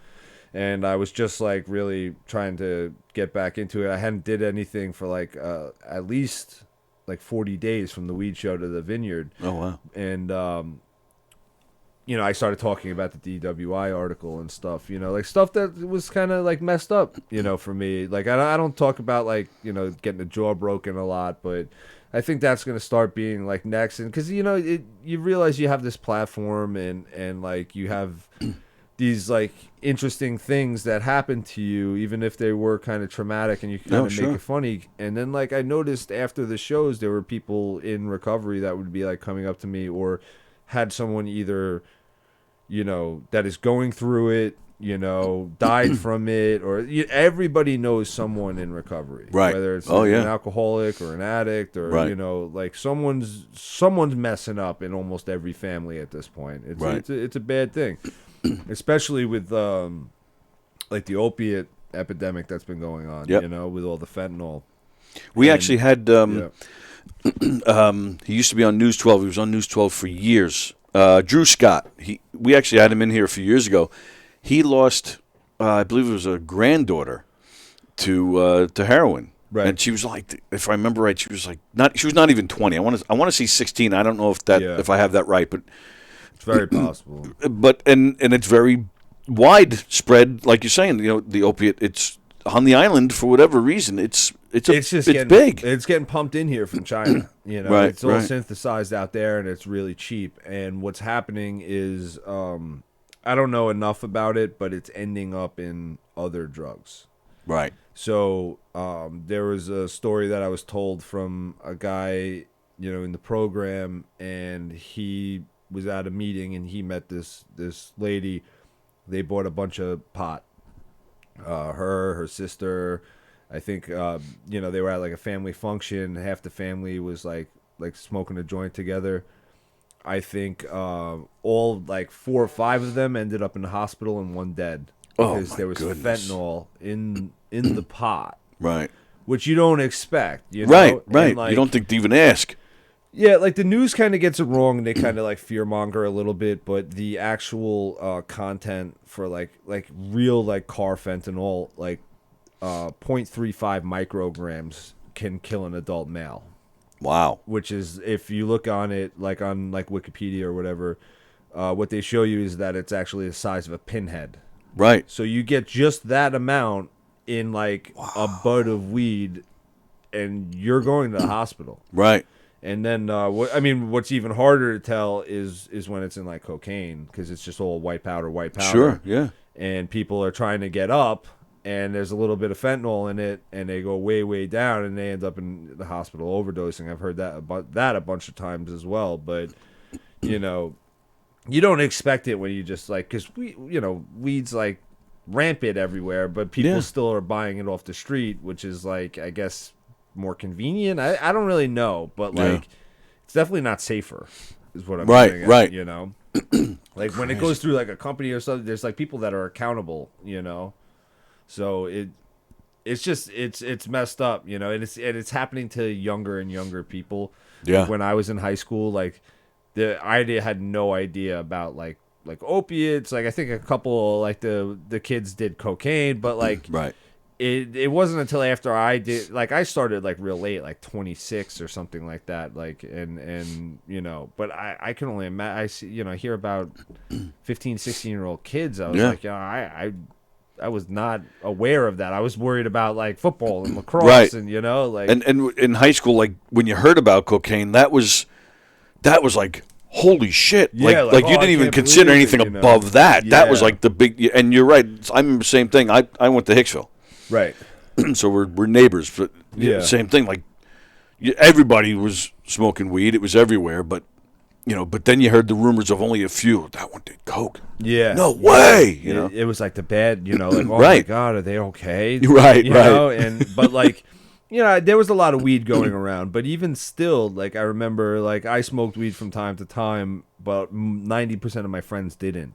and I was just like really trying to get back into it. I hadn't did anything for like at least like 40 days from the weed show to the vineyard. Oh wow. And I started talking about the DWI article and stuff, like stuff that was kind of like messed up, for me. Like I don't talk about like, getting a jaw broken a lot, but I think that's going to start being like next. And because, you realize you have this platform, and like you have these like interesting things that happen to you, even if they were kind of traumatic, and you kind of make it funny. And then like I noticed after the shows, there were people in recovery that would be like coming up to me, or had someone either, that is going through it, died from it, or everybody knows someone in recovery, right? Whether it's an alcoholic or an addict, or like someone's messing up in almost every family at this point. It's a bad thing, especially with like the opiate epidemic that's been going on. With all the fentanyl. We actually had he used to be on News 12. He was on News 12 for years. Drew Scott. We actually had him in here a few years ago. He lost, I believe it was a granddaughter to heroin, right? And she was like, if I remember right, she was not even 20. I want to say 16. I don't know if I have that right, but it's very possible. But and it's very widespread, like you're saying. The opiate. It's on the island for whatever reason. It's big. It's getting pumped in here from China. Right, it's all synthesized out there, and it's really cheap. And what's happening is, I don't know enough about it, but it's ending up in other drugs. Right. So there was a story that I was told from a guy, in the program, and he was at a meeting, and he met this lady. They bought a bunch of pot. Her sister, I think, they were at like a family function. Half the family was like smoking a joint together. I think all like 4 or 5 of them ended up in the hospital, and one dead because there was fentanyl in the pot. Right. Which you don't expect. Right. Like, you don't think to even ask. Yeah, like the news kind of gets it wrong, and they kind of like fearmonger a little bit, but the actual content for like real like car fentanyl, like 0.35 micrograms can kill an adult male. Wow. Which is, if you look on it, like on like Wikipedia or whatever, what they show you is that it's actually the size of a pinhead. Right. So you get just that amount in like a bud of weed, and you're going to the hospital. Right. And then, what's even harder to tell is when it's in like cocaine, because it's just all white powder. Sure. Yeah. And people are trying to get up, and there's a little bit of fentanyl in it, and they go way, way down, and they end up in the hospital overdosing. I've heard that about that a bunch of times as well. But you know, you don't expect it when you just like, because weed's like rampant everywhere, but people still are buying it off the street, which is like, I guess, more convenient. I don't really know, but like, it's definitely not safer, is what I'm saying. Right. You know, like when it goes through like a company or something, there's like people that are accountable. You know, so it's just it's messed up. You know, and it's happening to younger and younger people. Yeah. Like when I was in high school, like I had no idea about like opiates. Like I think a couple like the kids did cocaine, but like it wasn't until after I did, like I started like real late, like 26 or something like that. Like and you know, but I can only imagine. I see, I hear about 15, 16-year-old kids. I was like, I was not aware of that. I was worried about like football and lacrosse and like and in high school, like when you heard about cocaine, that was like, holy shit. Yeah, like you didn't even consider anything above that. Yeah. That was like the big, and you're right. I remember the same thing. I went to Hicksville. Right. So we're neighbors, but same thing. Like everybody was smoking weed. It was everywhere, but but then you heard the rumors of only a few. That one did coke. Yeah. No way. It was like the bad, like, oh my God, are they okay? Right. But like, there was a lot of weed going around, but even still, like I remember, like I smoked weed from time to time, but 90% of my friends didn't.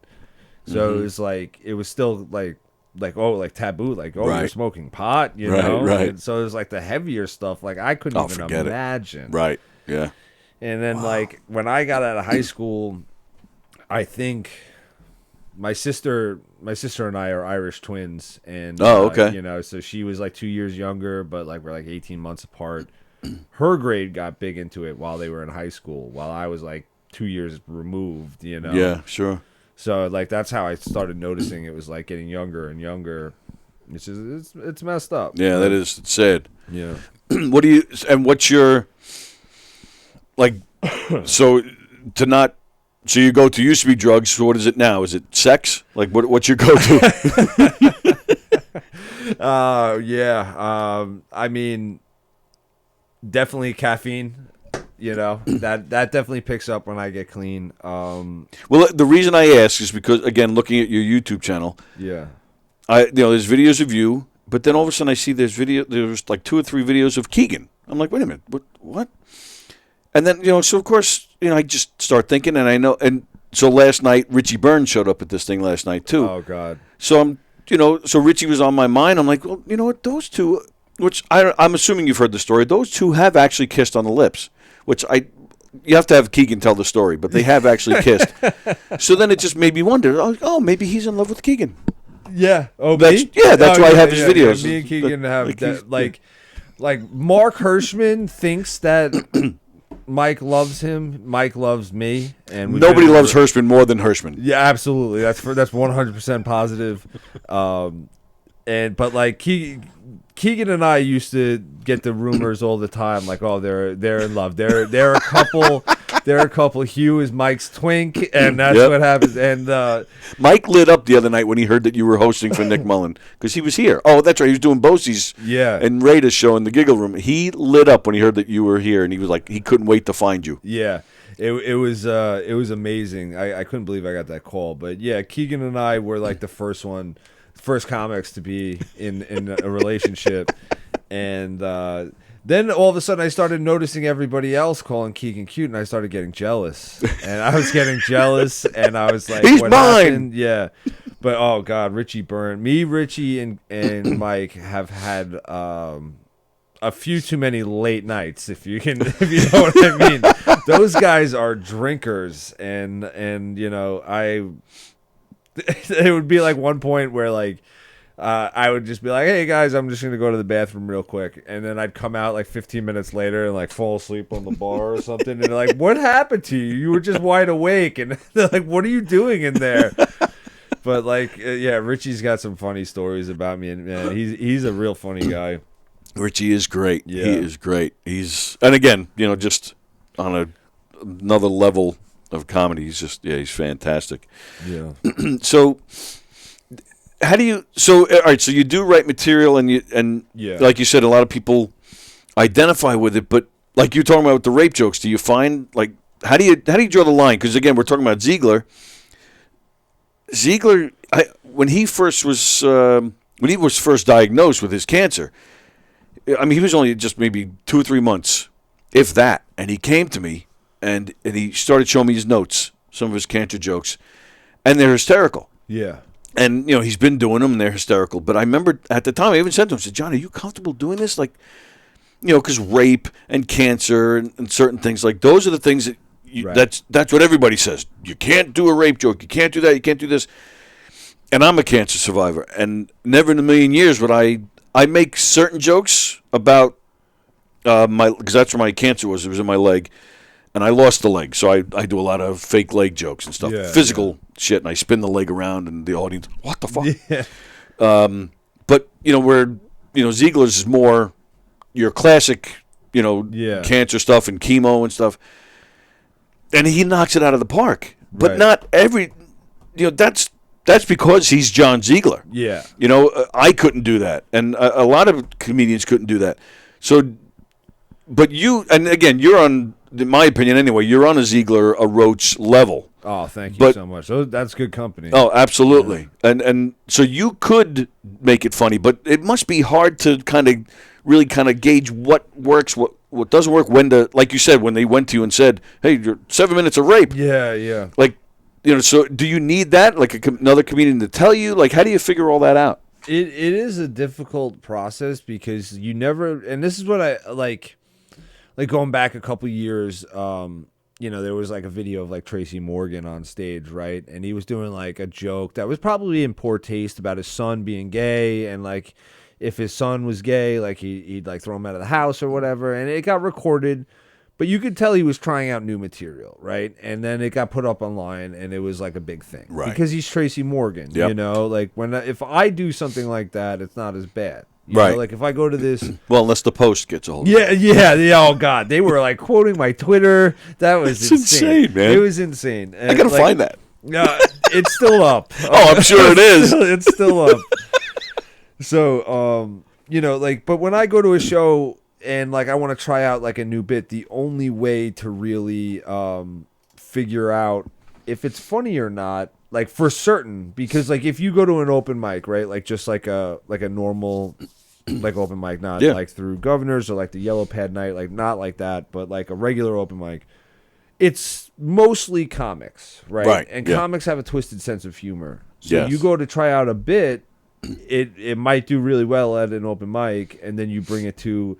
So it was like, it was still like taboo, like you're smoking pot, know. Right. And so it was like the heavier stuff, like I couldn't even imagine. Right. Yeah. And then like when I got out of high school, I think my sister and I are Irish twins, and so she was like 2 years younger, but like we're like 18 months apart. Her grade got big into it while they were in high school, while I was like 2 years removed, Yeah, sure. So like that's how I started noticing it was like getting younger and younger. It's messed up. Yeah, that is, it's sad. Yeah. What's your like? So you go to, used to be drugs. So what is it now? Is it sex? Like what's your go-to? I mean, definitely caffeine. That definitely picks up when I get clean. Well, the reason I ask is because, again, looking at your YouTube channel, there's videos of you, but then all of a sudden I see there's like 2 or 3 videos of Keegan. I'm like, wait a minute, what? And then so of course I just start thinking, and I know, and so last night Richie Burns showed up at this thing last night too. Oh God. So I'm so Richie was on my mind. I'm like, well, you know what, those two, which I'm assuming you've heard the story. Those two have actually kissed on the lips. Which you have to have Keegan tell the story, but they have actually kissed. So then it just made me wonder, oh, maybe he's in love with Keegan. Yeah. Oh, that's why I have his videos. Me and Keegan have that, like Mark Hirschman thinks that Mike loves him. Mike loves me, and nobody loves Hirschman more than Hirschman. Yeah, absolutely. That's 100% positive. But like Keegan and I used to get the rumors all the time, like, oh, they're in love. They're a couple. They're a couple. Hugh is Mike's twink, and that's what happens. And Mike lit up the other night when he heard that you were hosting for Nick Mullen, because he was here. Oh, that's right. He was doing Bosie's and Rada's show in the Giggle Room. He lit up when he heard that you were here, and he was like, he couldn't wait to find you. Yeah. It was amazing. I couldn't believe I got that call. But yeah, Keegan and I were like the first comics to be in a relationship, and then all of a sudden I started noticing everybody else calling Keegan cute, and I started getting jealous, and I was getting jealous, and I was like, he's what mine. Happened? Yeah, but oh God, Richie and Mike have had a few too many late nights, if you know what I mean. Those guys are drinkers, and it would be like one point where like I would just be like, hey guys, I'm just gonna go to the bathroom real quick, and then I'd come out like 15 minutes later and like fall asleep on the bar or something, and they're like, what happened to you? You were just wide awake. And they're like, what are you doing in there? But like Richie's got some funny stories about me, and man, he's a real funny guy. Richie is great. Yeah. He is great. And again, just on another level of comedy. He's fantastic. Yeah. So, how do you? So all right, so you do write material, and like you said, a lot of people identify with it. But like you're talking about with the rape jokes, do you find like how do you draw the line? Because again, we're talking about Ziegler. When he was first diagnosed with his cancer, I mean, he was only just maybe 2 or 3 months, if that, and he came to me and he started showing me his notes, some of his cancer jokes, and they're hysterical. Yeah. And, he's been doing them, and they're hysterical. But I remember at the time, I even said to him, I said, John, are you comfortable doing this? Like, because rape and cancer and certain things, like, those are the things that that's what everybody says. You can't do a rape joke. You can't do that. You can't do this. And I'm a cancer survivor, and never in a million years would I make certain jokes about because that's where my cancer was. It was in my leg, and I lost the leg. So I do a lot of fake leg jokes and stuff, physical shit, and I spin the leg around, and the audience, what the fuck? Yeah. But where Ziegler's is more your classic, cancer stuff and chemo and stuff, and he knocks it out of the park. But not every, that's because he's John Ziegler. Yeah. I couldn't do that. And a lot of comedians couldn't do that. So, but you, and again, you're on, in my opinion anyway, you're on a Ziegler, a Roach level. Oh, thank you so much. That's good company. Oh, absolutely. Yeah. And so you could make it funny, but it must be hard to really gauge what works, what doesn't work, when to, like you said, when they went to you and said, hey, you're 7 minutes of rape. Yeah, yeah. Like, so do you need that, like another comedian to tell you? Like, how do you figure all that out? It is a difficult process because you never, and this is what I like going back a couple years, there was like a video of like Tracy Morgan on stage, right? And he was doing like a joke that was probably in poor taste about his son being gay, and like if his son was gay, like he'd like throw him out of the house or whatever, and it got recorded. But you could tell he was trying out new material, right? And then it got put up online, and it was like a big thing, right? Because he's Tracy Morgan, Like if I do something like that, it's not as bad, right? Like if I go to this, well, unless the Post gets a hold of it. Yeah. Oh God, they were like quoting my Twitter. That was insane, man. It was insane. And I gotta find that. It's still up. Oh, I'm sure it is. It's still up. So, but when I go to a show and like I want to try out like a new bit, the only way to really figure out if it's funny or not, like for certain, because like if you go to an open mic, right, like just like a normal like open mic, not like through Governors or like the Yellow Pad night, like not like that, but like a regular open mic, it's mostly comics, right? And comics have a twisted sense of humor. So you go to try out a bit, it might do really well at an open mic, and then you bring it to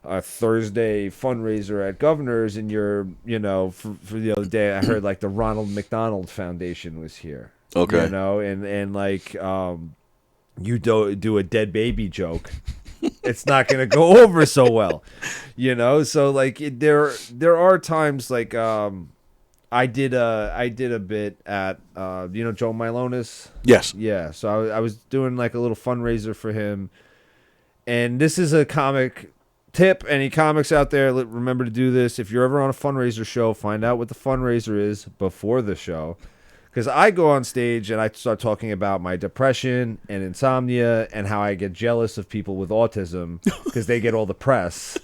a Thursday fundraiser at Governor's, and you're, for the other day, I heard like the Ronald McDonald Foundation was here. Okay. And like, you do a dead baby joke, it's not going to go over so well, So like there are times like, I did a bit at, Joe Milonis. Yes. Yeah. So I was doing like a little fundraiser for him, and this is a comic tip. Any comics out there, remember to do this. If you're ever on a fundraiser show, find out what the fundraiser is before the show. Because I go on stage and I start talking about my depression and insomnia and how I get jealous of people with autism because they get all the press.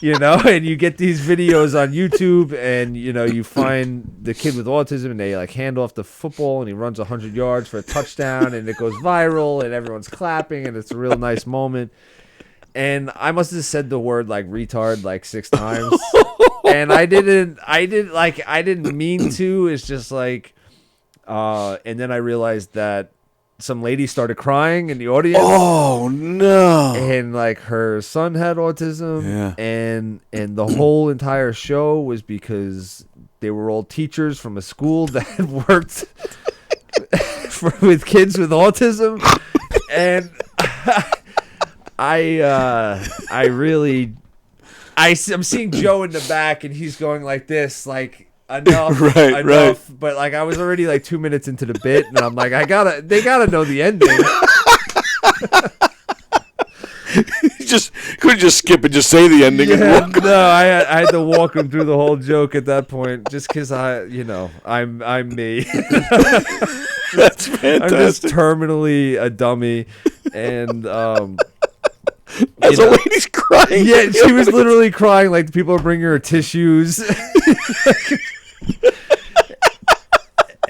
And you get these videos on YouTube, and you find the kid with autism, and they like hand off the football, and he runs 100 yards for a touchdown, and it goes viral, and everyone's clapping, and it's a real nice moment. And I must have said the word like retard like 6 times, and I didn't mean to. It's just like, and then I realized that some lady started crying in the audience. Oh no! And like her son had autism. Yeah. And the whole entire show was because they were all teachers from a school that had worked with kids with autism, and I'm seeing Joe in the back, and he's going like this, like. Enough, right. But like I was already like 2 minutes into the bit, and I'm like, they gotta know the ending. couldn't just skip and just say the ending. And Yeah, walk. no, I had to walk him through the whole joke at that point, just because I'm me. That's I'm just fantastic. terminally a dummy, and As a lady's crying. Yeah, she was literally crying. Like the people are bringing her tissues.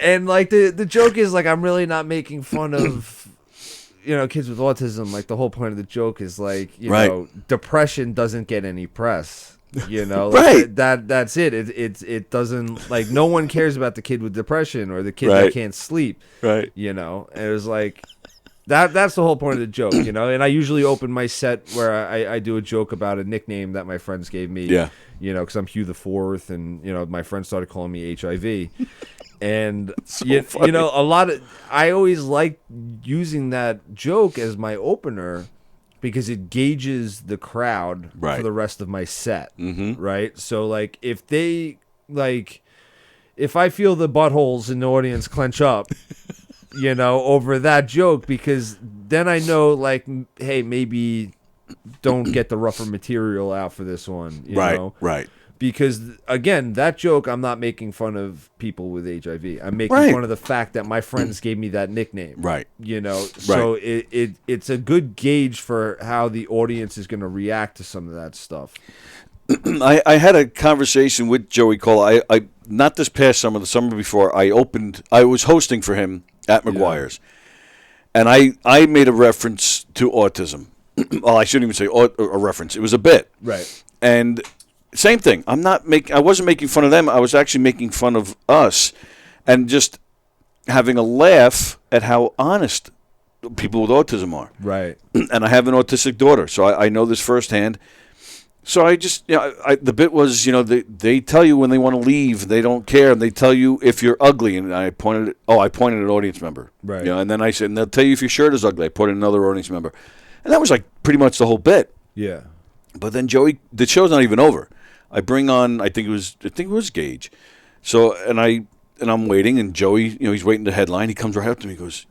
And like the joke is like I'm really not making fun of kids with autism. Like the whole point of the joke is like depression doesn't get any press. Right. That's it. It doesn't, like, no one cares about the kid with depression or the kid that can't sleep. Right. And it was like that's the whole point of the joke. And I usually open my set where I do a joke about a nickname that my friends gave me. Yeah. Because I'm Hugh IV, and my friends started calling me HIV. And So I always like using that joke as my opener because it gauges the crowd for the rest of my set. Mm-hmm. Right. So like if I feel the buttholes in the audience clench up, over that joke, because then I know like, hey, maybe don't get the rougher material out for this one. You know? Right. Because, again, that joke, I'm not making fun of people with HIV. I'm making fun of the fact that my friends gave me that nickname. Right. So it's a good gauge for how the audience is going to react to some of that stuff. I had a conversation with Joey Cole. I not this past summer, the summer before, I was hosting for him at McGuire's. And I made a reference to autism. Well, I shouldn't even say a reference. It was a bit. Right. And same thing. I wasn't making fun of them. I was actually making fun of us, and just having a laugh at how honest people with autism are. Right. And I have an autistic daughter, so I know this firsthand. So I just, the bit was, they tell you when they want to leave, they don't care, and they tell you if you're ugly. And I pointed at an audience member. Right. And then I said, and they'll tell you if your shirt is ugly. I pointed at another audience member, and that was like pretty much the whole bit. Yeah. But then Joey, the show's not even over. I bring on, I think it was Gage. So and I'm waiting, and Joey, he's waiting the headline. He comes right up to me, he goes,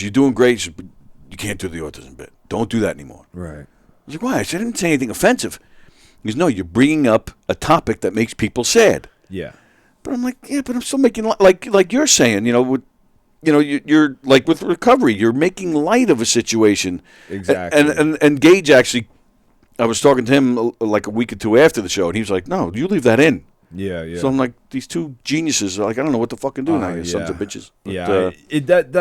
"You're doing great. He said, but you can't do the autism bit. Don't do that anymore." Right. I was like, "Why?" I said, "I didn't say anything offensive." He goes, "No, you're bringing up a topic that makes people sad." Yeah. But I'm like, yeah, but I'm still making like you're saying, you're like with recovery, you're making light of a situation. Exactly. And Gage actually, I was talking to him like a week or two after the show, and he was like, "No, you leave that in." Yeah. So I'm like, these two geniuses are like, I don't know what to fucking do now, you sons of bitches. But,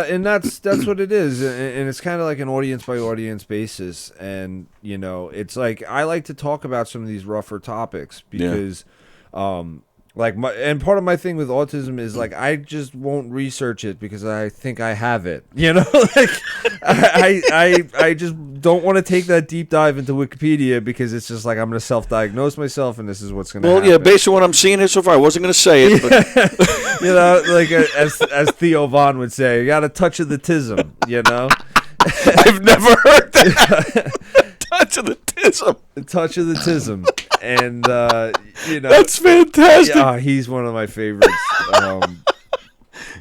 and that's what it is, and it's kind of like an audience by audience basis, and it's like I like to talk about some of these rougher topics because, and part of my thing with autism is like I just won't research it because I think I have it. Like I just don't want to take that deep dive into Wikipedia because it's just like I'm going to self-diagnose myself and this is what's going to happen. Well, yeah, based on what I'm seeing here so far, I wasn't going to say it. But. Like as Theo Vaughn would say, you got a touch of the tism, I've never heard that. Touch of the tism. Touch of the tism. And, that's fantastic. Yeah, he's one of my favorites.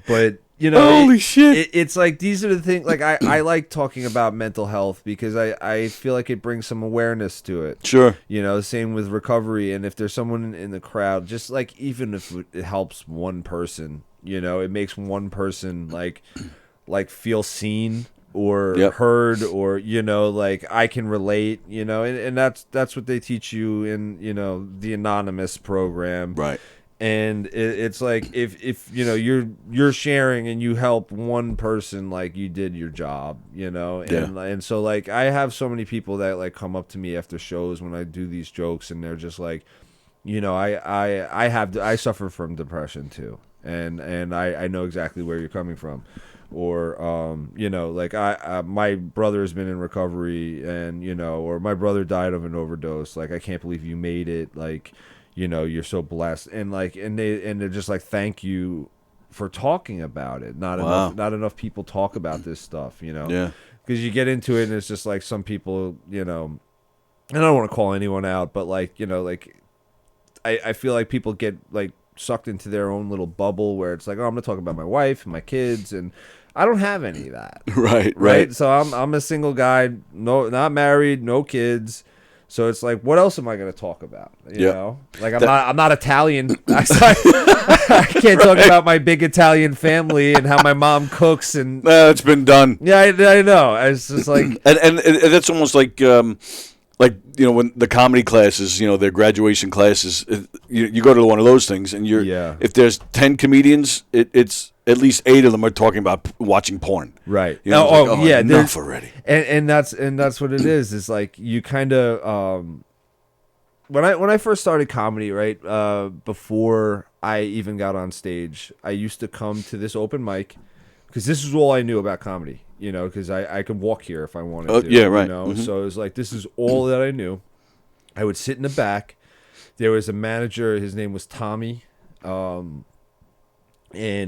But, holy shit. It's like these are the things, like I like talking about mental health because I feel like it brings some awareness to it. Sure. Same with recovery. And if there's someone in the crowd, just like even if it helps one person, it makes one person like feel seen or heard or like I can relate, and that's what they teach you in the Anonymous program, right? And it's like if you're sharing and you help one person, like you did your job, and so like I have so many people that like come up to me after shows when I do these jokes and they're just like, I suffer from depression too, and I know exactly where you're coming from. Or like my brother's been in recovery, and or my brother died of an overdose. Like I can't believe you made it. Like you're so blessed, and like they're just like thank you for talking about it. Not enough people talk about this stuff. Yeah. Because you get into it and it's just like some people and I don't want to call anyone out, but like like I feel like people get like sucked into their own little bubble where it's like, oh, I'm gonna talk about my wife and my kids, and I don't have any of that. Right. So I'm a single guy, not married, no kids. So it's like, what else am I going to talk about? You know, like I'm not Italian. I can't talk about my big Italian family and how my mom cooks and. It's been done. Yeah, I know. It's just like, and that's almost like when the comedy classes, their graduation classes, you go to one of those things, and if there's 10 comedians, it's at least 8 of them are talking about watching porn. Right. Enough already. And that's what it is. Is like you kind of when I first started comedy, right? Before I even got on stage, I used to come to this open mic because this is all I knew about comedy. Because I could walk here if I wanted to. Yeah, right. So it was like, this is all that I knew. I would sit in the back. There was a manager. His name was Tommy. And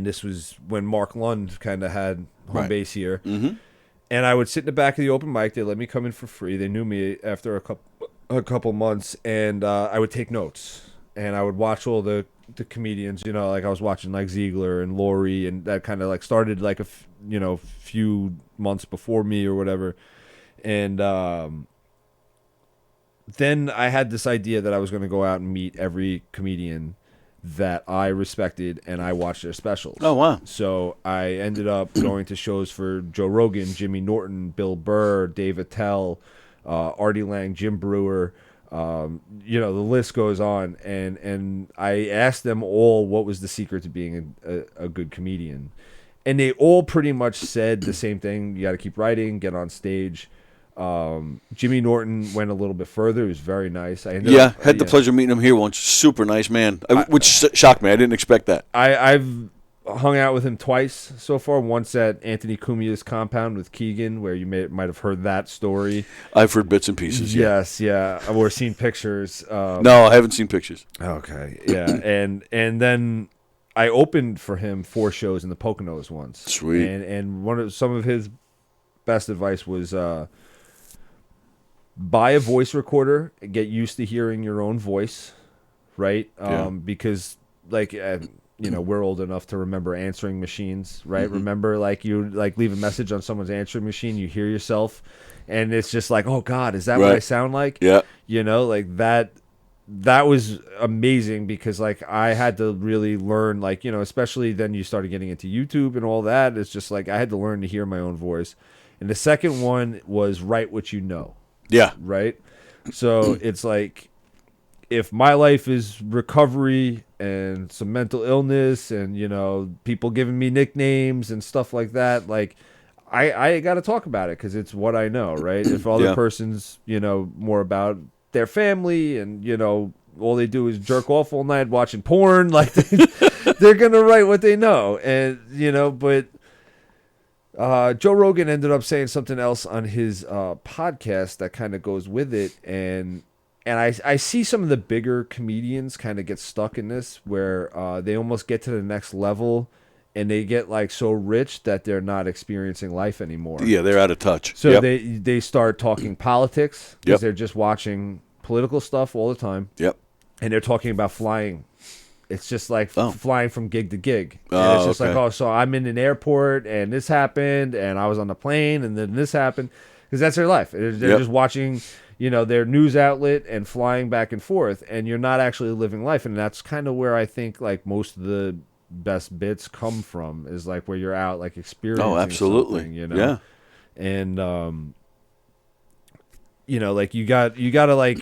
this was when Mark Lund kind of had home base here. Mm-hmm. And I would sit in the back of the open mic. They let me come in for free. They knew me after a couple months. And I would take notes. And I would watch all the comedians, like I was watching like Ziegler and Laurie, and that kind of like started like a few months before me or whatever. And then I had this idea that I was going to go out and meet every comedian that I respected, and I watched their specials. Oh, wow. So I ended up going to shows for Joe Rogan, Jimmy Norton, Bill Burr, Dave Attell, Artie Lang, Jim Brewer. The list goes on, and I asked them all what was the secret to being a good comedian, and they all pretty much said the same thing: you got to keep writing, get on stage. Jimmy Norton went a little bit further. He was very nice. Had the pleasure of meeting him here once. Super nice man, which shocked me. I didn't expect that. I've hung out with him twice so far. Once at Anthony Cumia's compound with Keegan, where you might have heard that story. I've heard bits and pieces. Yes, yeah. Or seen pictures. No, I haven't seen pictures. Okay, yeah, and then I opened for him 4 shows in the Poconos once. Sweet. And some of his best advice was buy a voice recorder and get used to hearing your own voice, right? Because we're old enough to remember answering machines, right? Mm-hmm. Remember, you leave a message on someone's answering machine, you hear yourself, and it's just like, oh God, is that what I sound like? Yeah. That was amazing because I had to really learn, especially then you started getting into YouTube and all that. It's just I had to learn to hear my own voice. And the second one was write what you know. Yeah. Right? So it's if my life is recovery and some mental illness and, people giving me nicknames and stuff like that, I got to talk about it because it's what I know, right? If other person's, more about their family and, all they do is jerk off all night watching porn, they're going to write what they know. And, but Joe Rogan ended up saying something else on his podcast that kind of goes with it, and I see some of the bigger comedians kind of get stuck in this where they almost get to the next level and they get so rich that they're not experiencing life anymore. Yeah, they're out of touch. So they start talking politics because they're just watching political stuff all the time. Yep. And they're talking about flying. It's just flying from gig to gig. And it's just so I'm in an airport and this happened and I was on the plane and then this happened. Because that's their life. They're just watching, their news outlet and flying back and forth. And you're not actually living life. And that's kind of where I think most of the best bits come from is where you're out experiencing something, Yeah. And, you gotta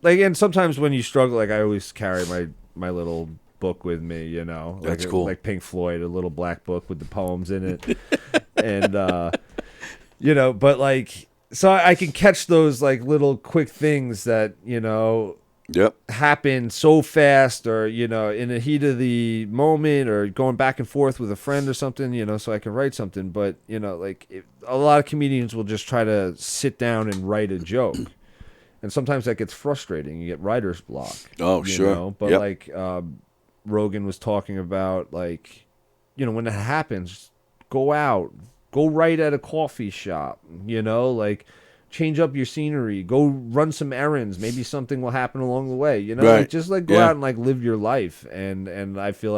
and sometimes when you struggle, I always carry my little book with me, That's cool. Like Pink Floyd, a little black book with the poems in it. And, but so I can catch those little quick things that, happen so fast or, in the heat of the moment or going back and forth with a friend or something, so I can write something. But, a lot of comedians will just try to sit down and write a joke. And sometimes that gets frustrating. You get writer's block. Oh, sure. But Rogan was talking about when that happens, go out, go write at a coffee shop, change up your scenery, go run some errands. Maybe something will happen along the way, Right. just go out and live your life. And I feel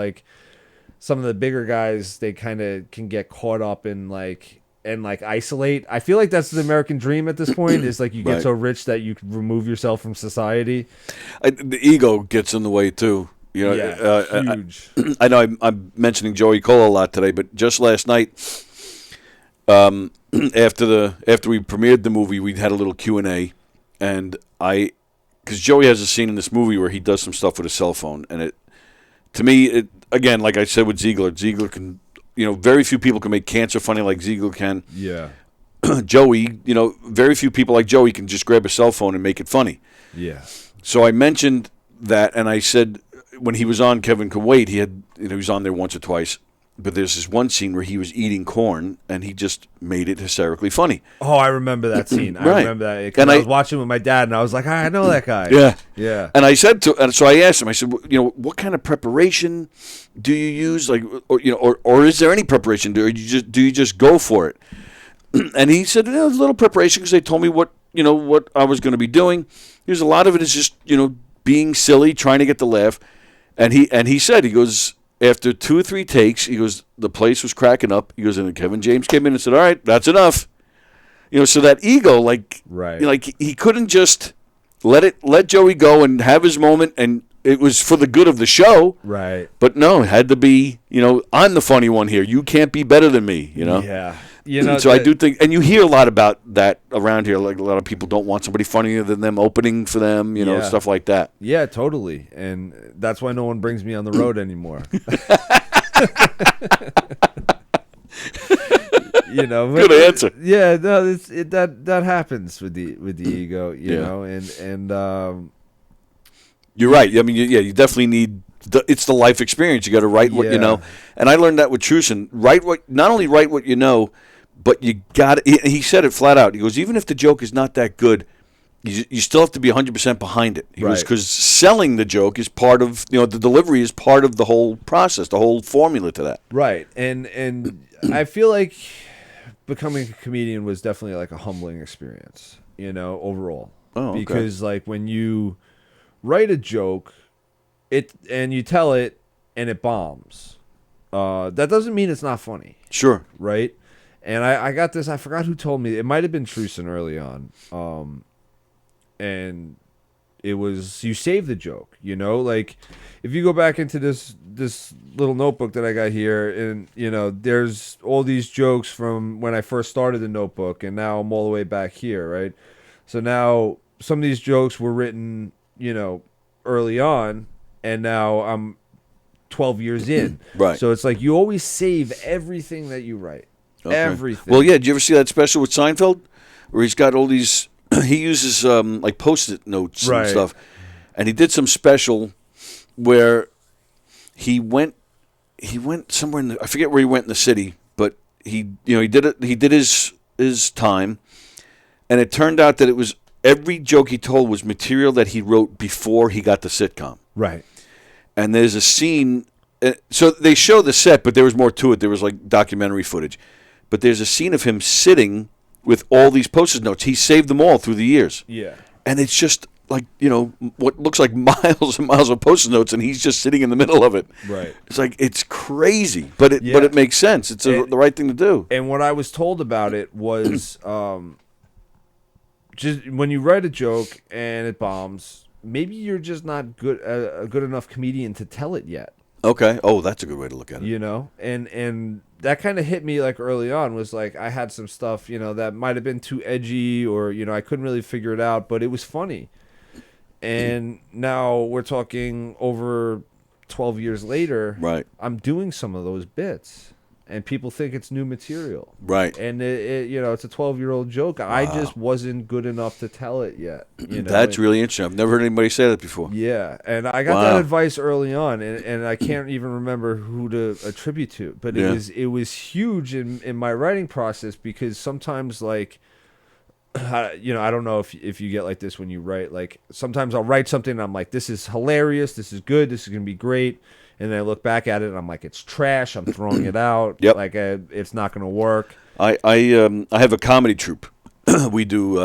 some of the bigger guys, they kind of can get caught up in like and like isolate. I feel like that's the American dream at this point. Is like you get Right. so rich that you can remove yourself from society. The ego gets in the way too. You know, Yeah, huge. I know I'm mentioning Joey Cole a lot today, but just last night, after we premiered the movie, we had a little Q&A, and because Joey has a scene in this movie where he does some stuff with his cell phone, and to me, again, like I said with Ziegler can, very few people can make cancer funny like Ziegler can. Yeah. Joey, very few people like Joey can just grab a cell phone and make it funny. Yeah. So I mentioned that, and I said when he was on Kevin Can Wait, he had, he was on there once or twice, but there's this one scene where he was eating corn, and he just made it hysterically funny. Oh, I remember that scene. Right. I remember that. 'Cause And I was watching with my dad, and I was like, I know that guy. Yeah. Yeah. And so I asked him, I said, what kind of preparation do you use? Like, or is there any preparation? Do you just go for it? And he said, there's a little preparation because they told me what I was going to be doing. There's a lot of it is just, being silly, trying to get the laugh. And he said, he goes, after 2 or 3 takes, he goes, the place was cracking up. He goes, and then Kevin James came in and said, all right, that's enough. So that ego, right. Like he couldn't just let Joey go and have his moment, and it was for the good of the show. Right. But no, it had to be, I'm the funny one here. You can't be better than me, Yeah. So I do think, and you hear a lot about that around here. Like a lot of people don't want somebody funnier than them opening for them, stuff like that. Yeah, totally. And that's why no one brings me on the road anymore. Good answer. Yeah, no, that happens with the ego, you know, and you're right. I mean, you definitely need. It's the life experience. You got to write what you know, and I learned that with Truson. Not only write what you know, but you got. He said it flat out. He goes, even if the joke is not that good, you still have to be 100% behind it. He goes, because selling the joke is part of the delivery is part of the whole process, the whole formula to that. Right, and I feel like becoming a comedian was definitely like a humbling experience, overall. Oh, okay. Because like when you write a joke, and you tell it and it bombs, that doesn't mean it's not funny. Sure. Right? And I got this, I forgot who told me. It might have been Truson early on. And it was, you save the joke, like if you go back into this little notebook that I got here, and there's all these jokes from when I first started the notebook, and now I'm all the way back here, right? So now some of these jokes were written, early on, and now I'm 12 years in. Right. So it's like you always save everything that you write. Okay. Everything. Well, yeah. Did you ever see that special with Seinfeld, where he's got all these? He uses like Post-it notes and stuff, and he did some special where he went somewhere I forget where he went in the city, but he did his time, and it turned out that it was every joke he told was material that he wrote before he got the sitcom. Right. And there's a scene, so they show the set, but there was more to it. There was like documentary footage, but there's a scene of him sitting with all these Post-it notes. He saved them all through the years. Yeah. And it's just like, what looks like miles and miles of Post-it notes, and he's just sitting in the middle of it. Right. It's like, it's crazy, but it makes sense. It's the right thing to do. And what I was told about it was just when you write a joke and it bombs, maybe you're just not a good enough comedian to tell it yet. Okay. Oh, that's a good way to look at it. And that kind of hit me like early on, was like I had some stuff, that might have been too edgy, or I couldn't really figure it out, but it was funny. And now we're talking over 12 years later. Right. I'm doing some of those bits, and people think it's new material. Right. And it's a 12-year-old joke. Wow. I just wasn't good enough to tell it yet. That's really interesting. I've never heard anybody say that before. Yeah, and I got that advice early on, and I can't even remember who to attribute to, but it was huge in my writing process, because sometimes like, I don't know if you get like this when you write. Like sometimes I'll write something and I'm like, this is hilarious, this is good, this is gonna be great. And then I look back at it and I'm like, it's trash. I'm throwing it out. Yep. Like it's not going to work. I have a comedy troupe. We do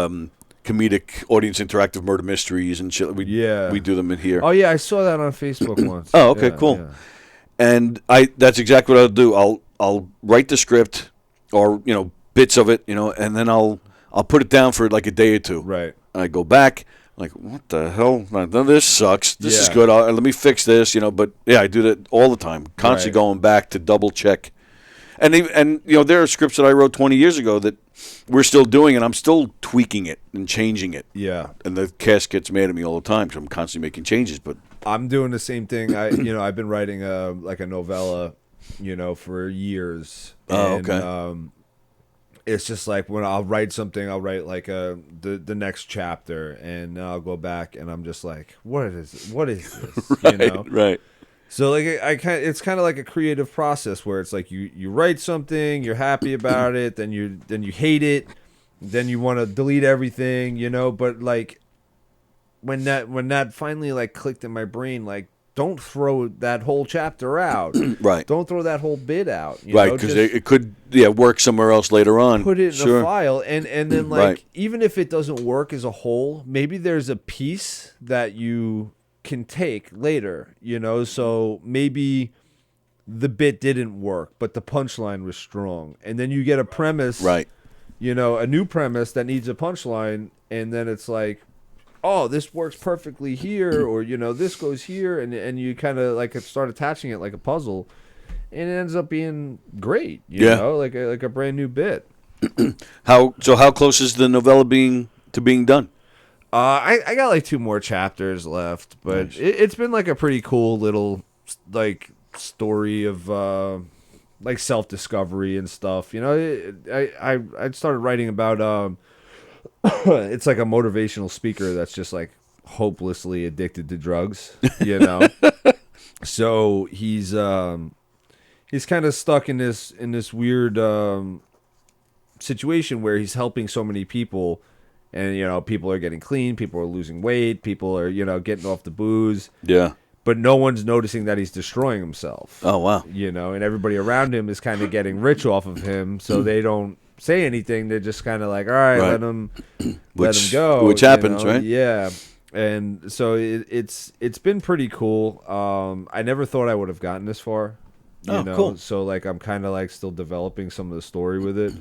comedic audience interactive murder mysteries and shit. We do them in here. Oh yeah, I saw that on Facebook once. Oh, okay, yeah, cool. Yeah. And that's exactly what I'll do. I'll write the script, or bits of it, and then I'll put it down for like a day or two. Right. I go back, like, what the hell? No, this sucks. This is good. Let me fix this, But I do that all the time, constantly going back to double check. And there are scripts that I wrote 20 years ago that we're still doing, and I'm still tweaking it and changing it. Yeah. And the cast gets mad at me all the time because I'm constantly making changes. But I'm doing the same thing. I've been writing a novella, for years. Oh, and, okay. It's just like when I'll write something, I'll write like the next chapter, and I'll go back and I'm just like, what is this? Right. So like it's kind of like a creative process where it's like you write something, you're happy about it, then you hate it, then you want to delete everything, But like when that finally like clicked in my brain, like, don't throw that whole chapter out. Right. Don't throw that whole bit out. Right, because it could work somewhere else later on. Put it in a file, and then like even if it doesn't work as a whole, maybe there's a piece that you can take later. So maybe the bit didn't work, but the punchline was strong, and then you get a premise, right? A new premise that needs a punchline, and then it's like, oh, this works perfectly here, or this goes here, and you kind of like start attaching it like a puzzle, and it ends up being great. You know, like a brand new bit. How close is the novella being done? I got like 2 more chapters left, but nice. It's been like a pretty cool little like story of like self-discovery and stuff. I started writing about it's like a motivational speaker that's just like hopelessly addicted to drugs, So he's kind of stuck in this weird situation where he's helping so many people, and people are getting clean, people are losing weight, people are getting off the booze. Yeah. But no one's noticing that he's destroying himself. Oh wow. And everybody around him is kind of getting rich off of him, so they don't say anything. They're just kind of like, all right, let him go, which happens, right? Yeah. And so it's been pretty cool. I never thought I would have gotten this far. Cool. So like I'm kind of like still developing some of the story with it.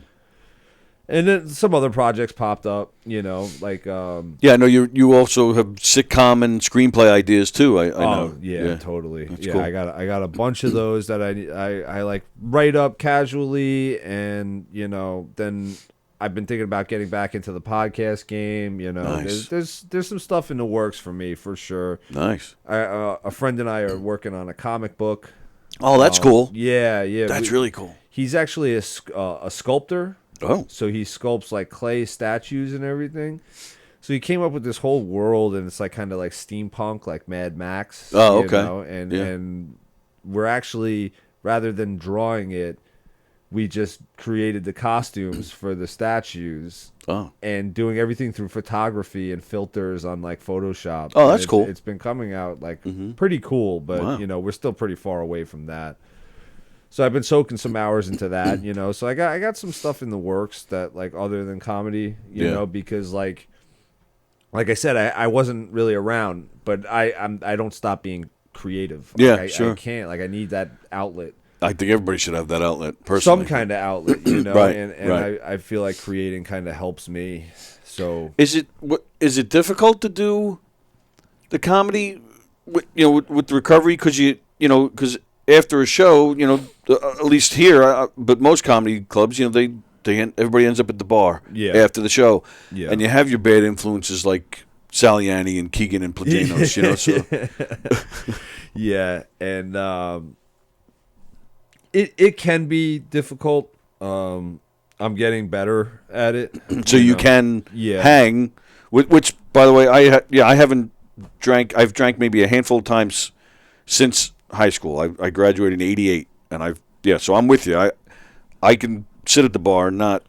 And then some other projects popped up, like yeah, I know you also have sitcom and screenplay ideas too. I know. Yeah, totally. That's yeah, cool. I got a bunch of those that I like write up casually, and then I've been thinking about getting back into the podcast game. Nice. There's some stuff in the works for me for sure. Nice. A friend and I are working on a comic book. Oh, that's cool. Yeah. That's really cool. He's actually a sculptor. Oh. So he sculpts like clay statues and everything. So he came up with this whole world, and it's like kind of like steampunk, like Mad Max. Oh, okay. And we're actually, rather than drawing it, we just created the costumes for the statues. Oh. And doing everything through photography and filters on like Photoshop. Oh, that's cool. It's been coming out like pretty cool, but Wow. we're still pretty far away from that. So I've been soaking some hours into that, So I got some stuff in the works that like other than comedy, you know, because like I said, I wasn't really around, but I don't stop being creative. Yeah, sure. I can't. Like I need that outlet. I think everybody should have that outlet. Personally, Some kind of outlet, Right, And right. I feel like creating kind of helps me. So is it difficult to do the comedy, with the recovery? Because after a show, at least here, but most comedy clubs, everybody ends up at the bar after the show, and you have your bad influences like Saliani and Keegan and Platinos, So yeah, and it can be difficult. I'm getting better at it. So you can hang, which by the way, I haven't drank. I've drank maybe a handful of times since high school. I graduated in '88, and so I'm with you. I can sit at the bar and not.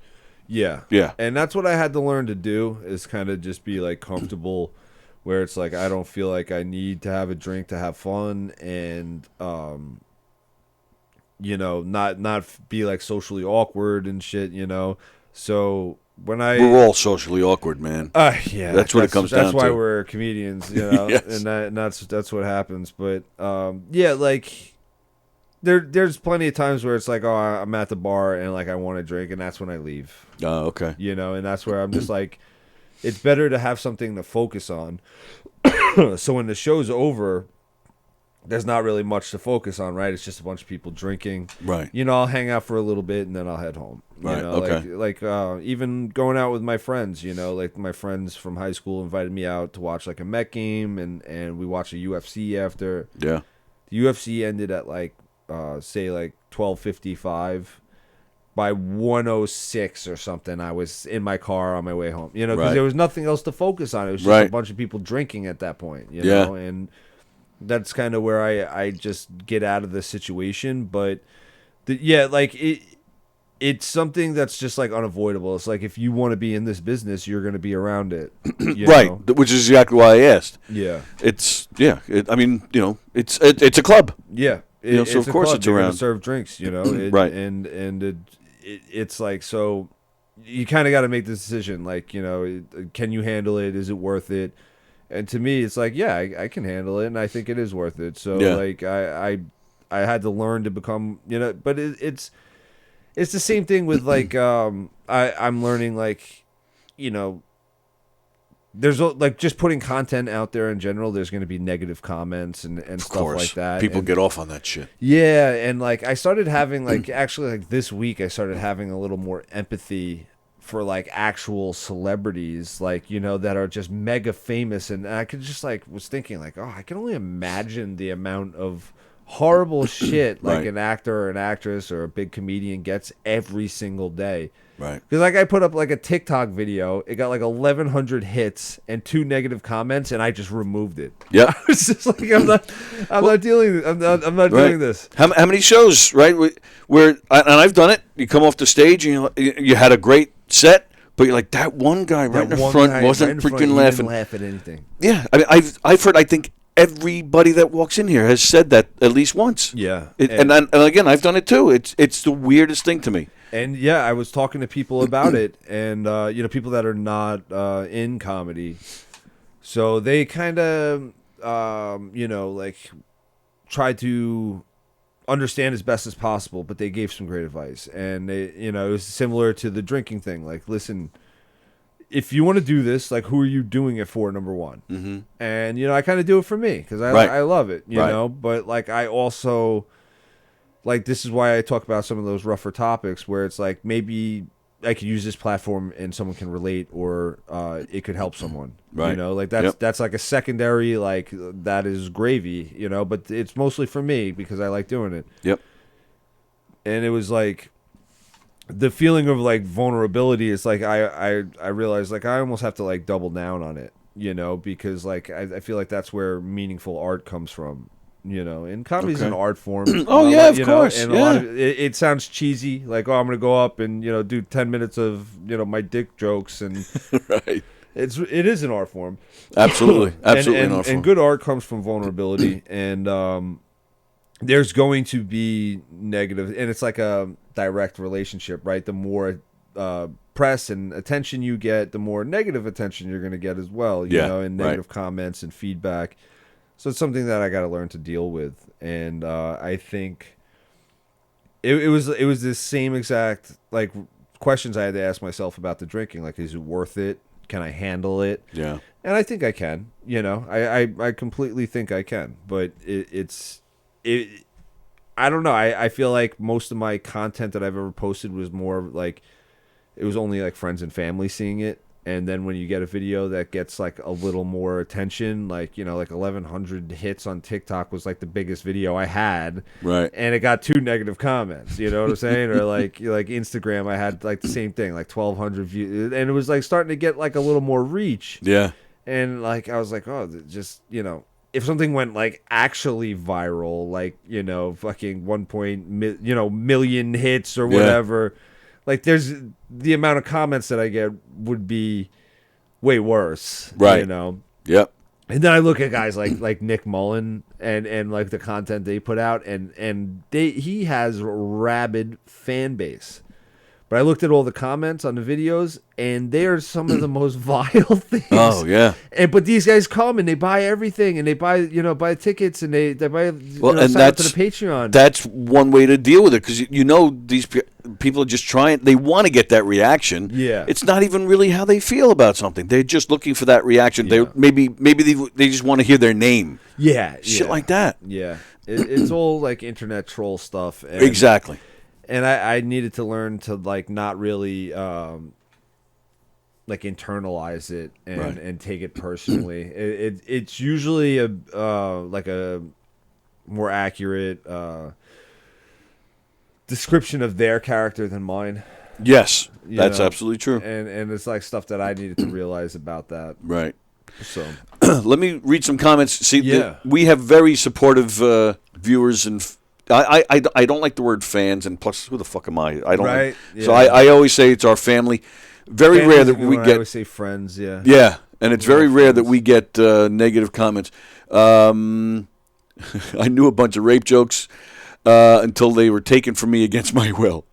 Yeah. And that's what I had to learn to do, is kind of just be like comfortable, where it's like I don't feel like I need to have a drink to have fun, and not be like socially awkward and shit, So when we're all socially awkward, man. Yeah, that's what it comes down to. That's why we're comedians, Yes. and that's what happens. But like there's plenty of times where it's like, oh, I'm at the bar and like I want to drink, and that's when I leave. Oh, okay. You know, and that's where I'm just like, it's better to have something to focus on. So when the show's over, there's not really much to focus on, right? It's just a bunch of people drinking. Right. You know, I'll hang out for a little bit and then I'll head home. Right. You know, Okay. Even going out with my friends, you know, like my friends from high school invited me out to watch like a Met game, and we watched a UFC after. Yeah. The UFC ended at like, say like 12:55. By 1:06 or something, I was in my car on my way home. You know, because Right. there was nothing else to focus on. It was just Right. a bunch of people drinking at that point. You Yeah. know, and that's kind of where I just get out of the situation. But it's something that's just like unavoidable. It's like if you want to be in this business, you're going to be around it. You Right, know? which is exactly why I asked. Yeah. It's I mean, you know, it's a club. Yeah. You know, so It's of a course club. it's They're gonna around. serve drinks, you know. Right. And it's like, so you kind of got to make this decision. Like, you know, can you handle it? Is it worth it? And to me, it's like, yeah, I can handle it, and I think it is worth it. So Yeah. like, I had to learn to become, you know, but it's the same thing with like, I'm learning, like, you know, there's like just putting content out there in general, there's going to be negative comments and Of stuff course. like that. People And- get off on that shit. yeah, and like I started having like actually like this week I started having a little more empathy for like actual celebrities, like, you know, that are just mega famous, and I could just like was thinking like, oh, I can only imagine the amount of horrible shit like Right. an actor or an actress or a big comedian gets every single day. Right. Because like I put up like a TikTok video, it got like 1,100 hits and 2 negative comments, and I just removed it. Yep. I was just like, I'm not doing Right. doing this. How many shows, right? Where and I've done it. You come off the stage and you had a great set, but you're like, that one guy right in the front wasn't freaking laughing. Didn't laugh at anything. Yeah, I mean, I've heard. I think everybody that walks in here has said that at least once. Yeah, and again, I've done it too. It's the weirdest thing to me. And yeah, I was talking to people about it, and you know, people that are not in comedy, so they kind of you know, like try to understand as best as possible, but they gave some great advice. And they, you know, it was similar to the drinking thing. Like, listen, if you want to do this, like, who are you doing it for, number one? Mm-hmm. And, you know, I kind of do it for me because Right. I love it, you Right. know, but like, I also, like, this is why I talk about some of those rougher topics where it's like, maybe I could use this platform and someone can relate, or it could help someone. Right. You know, like that's like a secondary, like that is gravy, you know, but it's mostly for me because I like doing it. Yep. And it was like the feeling of like vulnerability is like I realized like I almost have to like double down on it, you know, because like I feel like that's where meaningful art comes from. You know, and comedy's Okay. an art form. Oh, yeah, of you know, course, and a lot yeah. of it sounds cheesy, like, oh, I'm gonna go up and, you know, do 10 minutes of, you know, my dick jokes, and Right. it is an art form. Absolutely. Absolutely and an art form. And good art comes from vulnerability, and there's going to be negative, and it's like a direct relationship, right? The more press and attention you get, the more negative attention you're going to get as well, you Yeah, know, and right. negative comments and feedback. So it's something that I got to learn to deal with, and I think it was this same exact like questions I had to ask myself about the drinking, like, is it worth it? Can I handle it? Yeah. And I think I can. You know, I completely think I can, but it's I don't know. I feel like most of my content that I've ever posted was more like it was only like friends and family seeing it. And then when you get a video that gets like a little more attention, like, you know, like 1,100 hits on TikTok was like the biggest video I had. Right. And it got 2 negative comments, you know what I'm saying? Or like Instagram, I had like the same thing, like 1,200 views. And it was like starting to get like a little more reach. Yeah. And like, I was like, oh, just, you know, if something went like actually viral, like, you know, fucking 1 million hits or Yeah. whatever, like there's the amount of comments that I get would be way worse, Right. You know. Yep. And then I look at guys like Nick Mullen and like the content they put out, and he has rabid fan base, But I looked at all the comments on the videos, and they are some of the most vile things. Oh yeah. But these guys come and they buy everything, and they buy tickets, and they buy and sign up to the Patreon. That's one way to deal with it, because these people are just trying. They want to get that reaction. Yeah. It's not even really how they feel about something. They're just looking for that reaction. Yeah. Maybe they just want to hear their name. Yeah. Shit like that. Yeah. It's all like internet troll stuff. And, Exactly. And I needed to learn to like not really like internalize it and take it personally. It's usually a like a more accurate description of their character than mine. Yes, that's absolutely true. And it's like stuff that I needed to realize about that. Right. So let me read some comments. See, Yeah. we have very supportive viewers, and I don't like the word fans, and plus, who the fuck am I? I don't. Right, Like, So yeah. I always say it's our family. Very Family's rare a that good we one. I get. always say friends. Yeah. Yeah, and it's very rare that we get negative comments. I knew a bunch of rape jokes until they were taken from me against my will.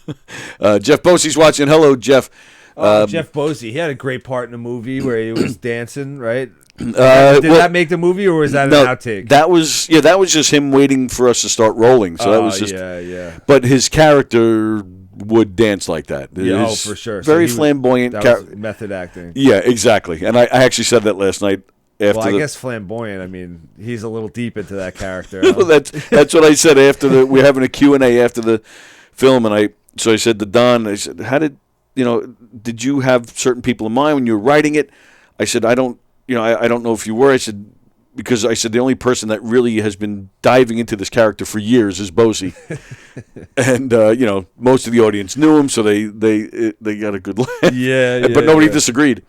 Jeff Bosey's watching. Hello, Jeff. Jeff Bosey, he had a great part in the movie where he was dancing, right? Did well, that make the movie, or was that no, an outtake? That was just him waiting for us to start rolling. So that was just yeah. But his character would dance like that. Yeah, His for sure. Very So flamboyant. That was method acting. Yeah, exactly. And I actually said that last night. After Well, I guess flamboyant. I mean, he's a little deep into that character. Well, that's what I said after we're having a Q&A after the film, and I said to Don, I said, how did you have certain people in mind when you were writing it? I said, I don't know if you were. I said, because I said the only person that really has been diving into this character for years is Bosey, and most of the audience knew him, so they got a good laugh. Yeah, but nobody disagreed.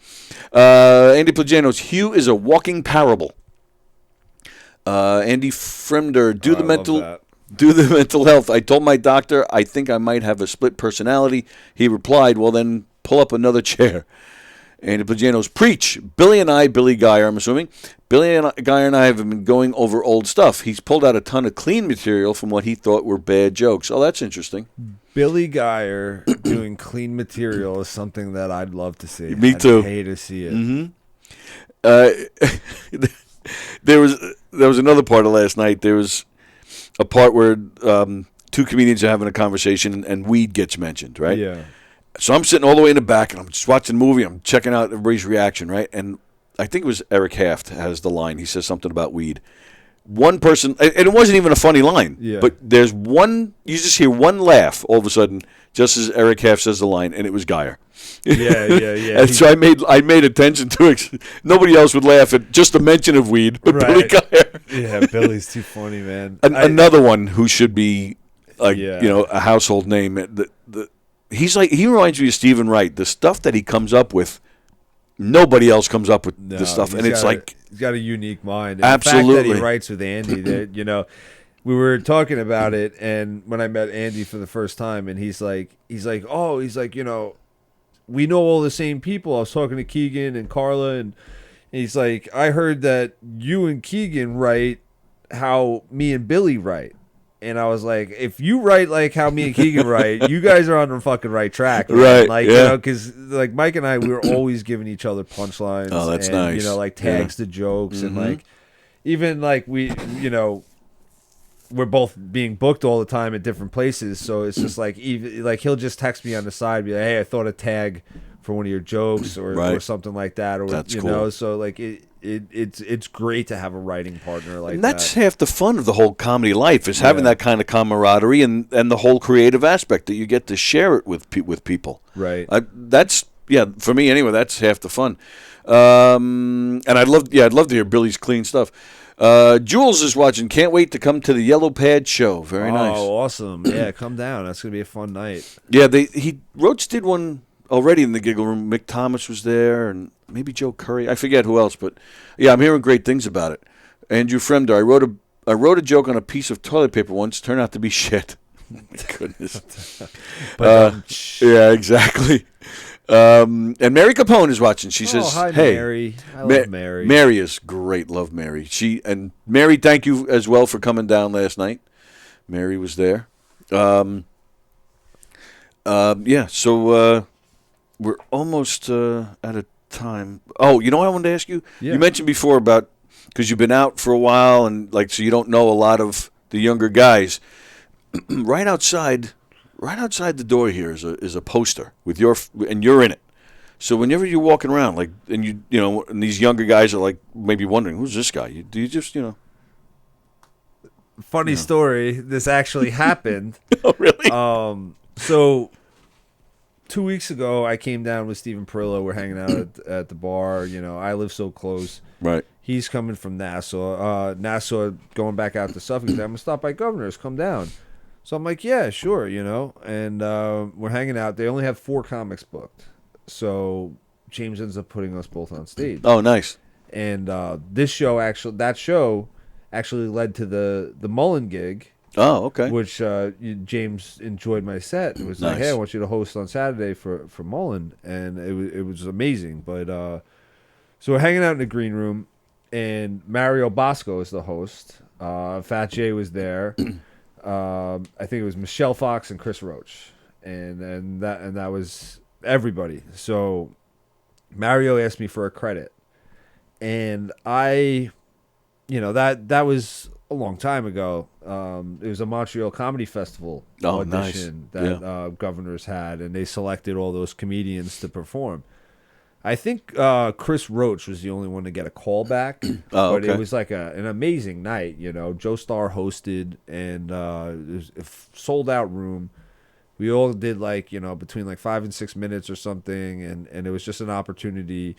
Andy Plagianos, Hugh is a walking parable. Andy Fremder, do the mental health. I told my doctor I think I might have a split personality. He replied, well, then pull up another chair. Andy Plagianos, preach. Billy Guyer, I'm assuming. Guyer and I have been going over old stuff. He's pulled out a ton of clean material from what he thought were bad jokes. Oh, that's interesting. Billy Guyer doing clean material is something that I'd love to see. Me too. I'd pay to see it. Mm-hmm. There was another part of last night. There was a part where two comedians are having a conversation and weed gets mentioned, right? Yeah. So I'm sitting all the way in the back and I'm just watching the movie. I'm checking out everybody's reaction, right? And I think it was Eric Haft has the line. He says something about weed. One person, and it wasn't even a funny line, but there's one, you just hear one laugh all of a sudden, just as Eric Haft says the line, and it was Guyer. Yeah. And so I made attention to it. Nobody else would laugh at just the mention of weed, but Billy Guyer. Yeah, Billy's too funny, man. Another one who should be a household name. He reminds me of Stephen Wright. The stuff that he comes up with, nobody else comes up with this stuff, and it's like he's got a unique mind. And absolutely. the fact that he writes with Andy, that we were talking about it, and when I met Andy for the first time, and he's like, we know all the same people. I was talking to Keegan and Carla, and he's like, I heard that you and Keegan write how me and Billy write. And I was like, if you write like how me and Keegan write, you guys are on the fucking right track. Man. Right. Yeah. Because like Mike and I, we were always giving each other punchlines. Oh, that's and, nice. Like tags to jokes. Mm-hmm. And like, even like we, we're both being booked all the time at different places. So it's just like, even like he'll just text me on the side, be like, hey, I thought a tag for one of your jokes or something like that. Or, that's cool. So like it's great to have a writing partner like that. And that's half the fun of the whole comedy life is having that kind of camaraderie and the whole creative aspect that you get to share it with people. Right. That's for me anyway. That's half the fun. And I'd love to hear Billy's clean stuff. Jules is watching. Can't wait to come to the Yellow Pad show. Very nice. Oh, awesome! Yeah, come down. That's gonna be a fun night. Yeah, Roach did one already in the Giggle Room. Mick Thomas was there, and maybe Joe Curry. I forget who else, but yeah, I'm hearing great things about it. Andrew Fremder, I wrote a joke on a piece of toilet paper once. Turned out to be shit. Oh my goodness. Yeah, exactly. And Mary Capone is watching. She says, hi, hey, Mary. I love Mary. Mary is great. Love Mary. Mary, thank you as well for coming down last night. Mary was there. Yeah, so we're almost out of time. Oh, you know what I wanted to ask you? Yeah. You mentioned before about, because you've been out for a while and like, so you don't know a lot of the younger guys. Right outside the door here is a poster with and you're in it. So whenever you're walking around, like, and you know, and these younger guys are like maybe wondering, who's this guy? Do you just, you know? Funny story. This actually happened. Oh, really? So 2 weeks ago, I came down with Stephen Perillo. We're hanging out at the bar. You know, I live so close. Right. He's coming from Nassau. Nassau going back out to Suffolk. He's like, I'm gonna stop by Governor's. Come down. So I'm like, yeah, sure. You know, and we're hanging out. They only have 4 comics booked. So James ends up putting us both on stage. Oh, nice. And that show actually led to the Mullen gig. Oh, okay. Which James enjoyed my set. It was nice. like, hey, I want you to host on Saturday for Mullen, and it was amazing. But so we're hanging out in the green room, and Mario Bosco is the host. Fat Jay was there. I think it was Michelle Fox and Chris Roach, and that was everybody. So Mario asked me for a credit, and I, you know, that was a long time ago. It was a Montreal Comedy Festival audition that Governors had, and they selected all those comedians to perform. I think Chris Roach was the only one to get a call back, but it was like an amazing night. You know, Joe Starr hosted, and it was a sold-out room. We all did like, you know, between like 5 and 6 minutes or something, and it was just an opportunity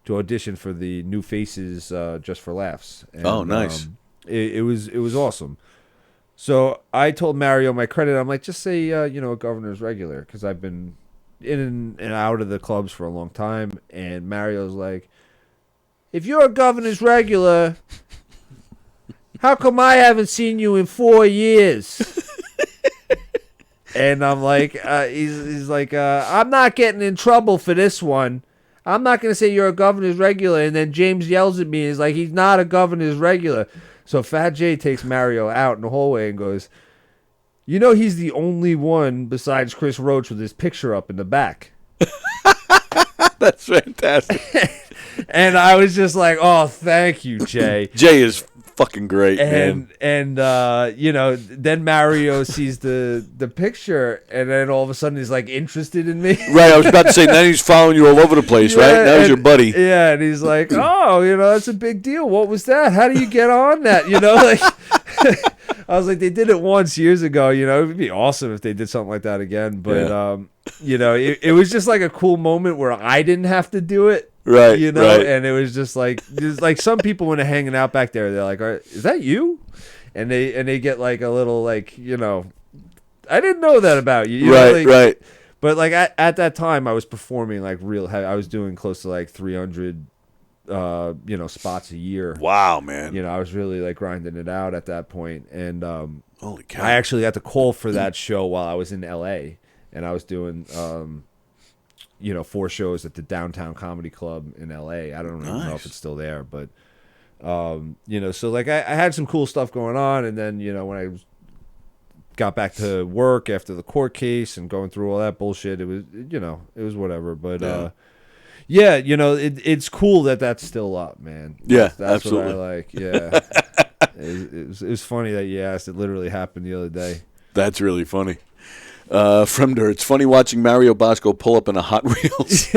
to audition for the New Faces Just for Laughs. And, oh, nice. It was awesome. So I told Mario my credit. I'm like, just say you know, a Governor's regular, because I've been in and out of the clubs for a long time. And Mario's like, if you're a Governor's regular, how come I haven't seen you in 4 years? And I'm like, he's like, I'm not getting in trouble for this one. I'm not going to say you're a Governor's regular. And then James yells at me. He's like, he's not a Governor's regular. So Fat Jay takes Mario out in the hallway and goes, you know, he's the only one besides Chris Roach with his picture up in the back. That's fantastic. And I was just like, oh, thank you, Jay. Jay is fucking great, man. And you know, then Mario sees the picture, and then all of a sudden he's like interested in me. Right, I was about to say, then he's following you all over the place, right? Now he's your buddy. Yeah, and he's like, oh, you know, that's a big deal. What was that? How do you get on that? You know, like I was like, they did it once years ago. You know, it would be awesome if they did something like that again. But you know, it was just like a cool moment where I didn't have to do it. Right, you know, right. And it was just like some people when they're hanging out back there, they're like, is that you? And they get like a little like, you know, I didn't know that about you. You right, know, like, right. But like at that time, I was performing like real heavy. I was doing close to like 300, you know, spots a year. Wow, man. You know, I was really like grinding it out at that point. And holy cow. I actually got the call for that show while I was in LA, and I was doing you know, 4 shows at the Downtown Comedy Club in LA. I don't even know if it's still there, but you know, so like I had some cool stuff going on, and then, you know, when I got back to work after the court case and going through all that bullshit, it was, you know, it was whatever. But yeah, you know, it's cool that that's still up, man. Yeah, that's absolutely. what I like. Yeah, it was funny that you asked. It literally happened the other day. That's really funny. From there, it's funny watching Mario Bosco pull up in a Hot Wheels.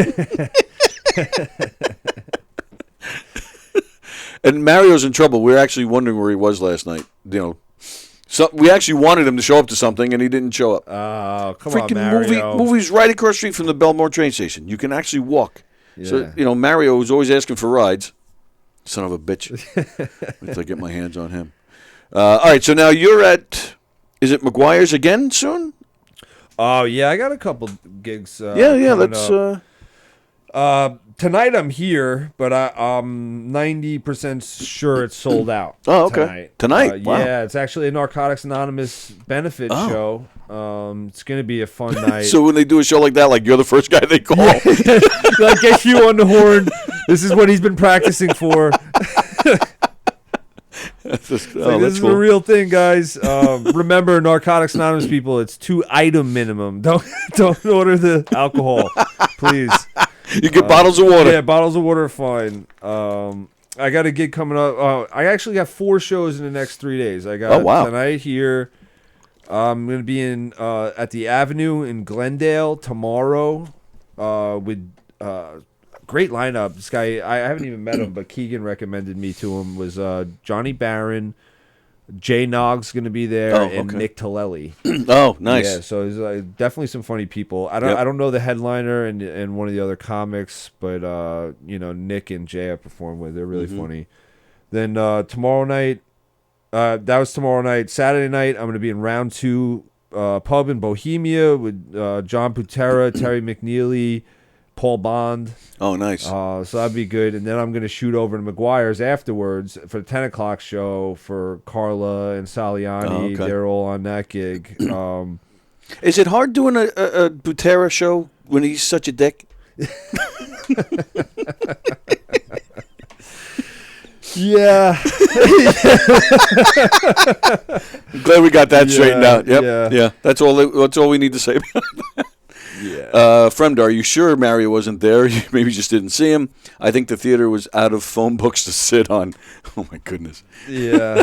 And Mario's in trouble. We were actually wondering where he was last night. You know, so we actually wanted him to show up to something, and he didn't show up. Oh, come Freaking on, Mario. Movie's right across the street from the Belmore train station. You can actually walk. Yeah. So, you know, Mario was always asking for rides. Son of a bitch. Wait till I get my hands on him. All right, so now you're at, is it McGuire's again soon? Oh, yeah, I got a couple gigs. Yeah, let's... tonight I'm here, but I'm 90% sure it's sold out. Oh, okay. Tonight? Wow. Yeah, it's actually a Narcotics Anonymous benefit show. It's going to be a fun night. So when they do a show like that, like you're the first guy they call. Like, get you on the horn. This is what he's been practicing for. This is a real thing, guys. Remember, Narcotics Anonymous people, it's 2-item minimum. Don't order the alcohol, please. You get bottles of water. Yeah, bottles of water are fine. I got a gig coming up. I actually got 4 shows in the next 3 days. I got tonight here. I'm going to be in at the Avenue in Glendale tomorrow with great lineup. This guy, I haven't even met him, but Keegan recommended me to him, was Johnny Barron, Jay Nog's going to be there, and Nick Tallelli. Oh, nice. Yeah, so there's definitely some funny people. I don't know the headliner and one of the other comics, but Nick and Jay I performed with. They're really funny. Then tomorrow night, that was tomorrow night. Saturday night, I'm going to be in Round 2 pub in Bohemia with John Putera, Terry McNeely, Paul Bond. Oh, nice. So that'd be good. And then I'm going to shoot over to McGuire's afterwards for the 10 o'clock show for Carla and Saliani. Oh, okay. They're all on that gig. Is it hard doing a Butera show when he's such a dick? Yeah. I'm glad we got that straightened out. Yep. Yeah. That's all we need to say about that. Yeah. Fremd, are you sure Mario wasn't there? You maybe just didn't see him. I think the theater was out of phone books to sit on. Oh, my goodness. Yeah.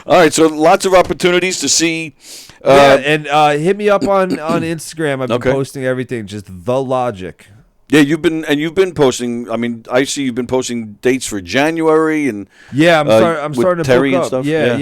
All right, so lots of opportunities to see. And hit me up on Instagram. I've been posting everything, just The Logic. Yeah, you've been posting. I mean, I see you've been posting dates for January and I'm starting to Terry book and up. stuff. Yeah.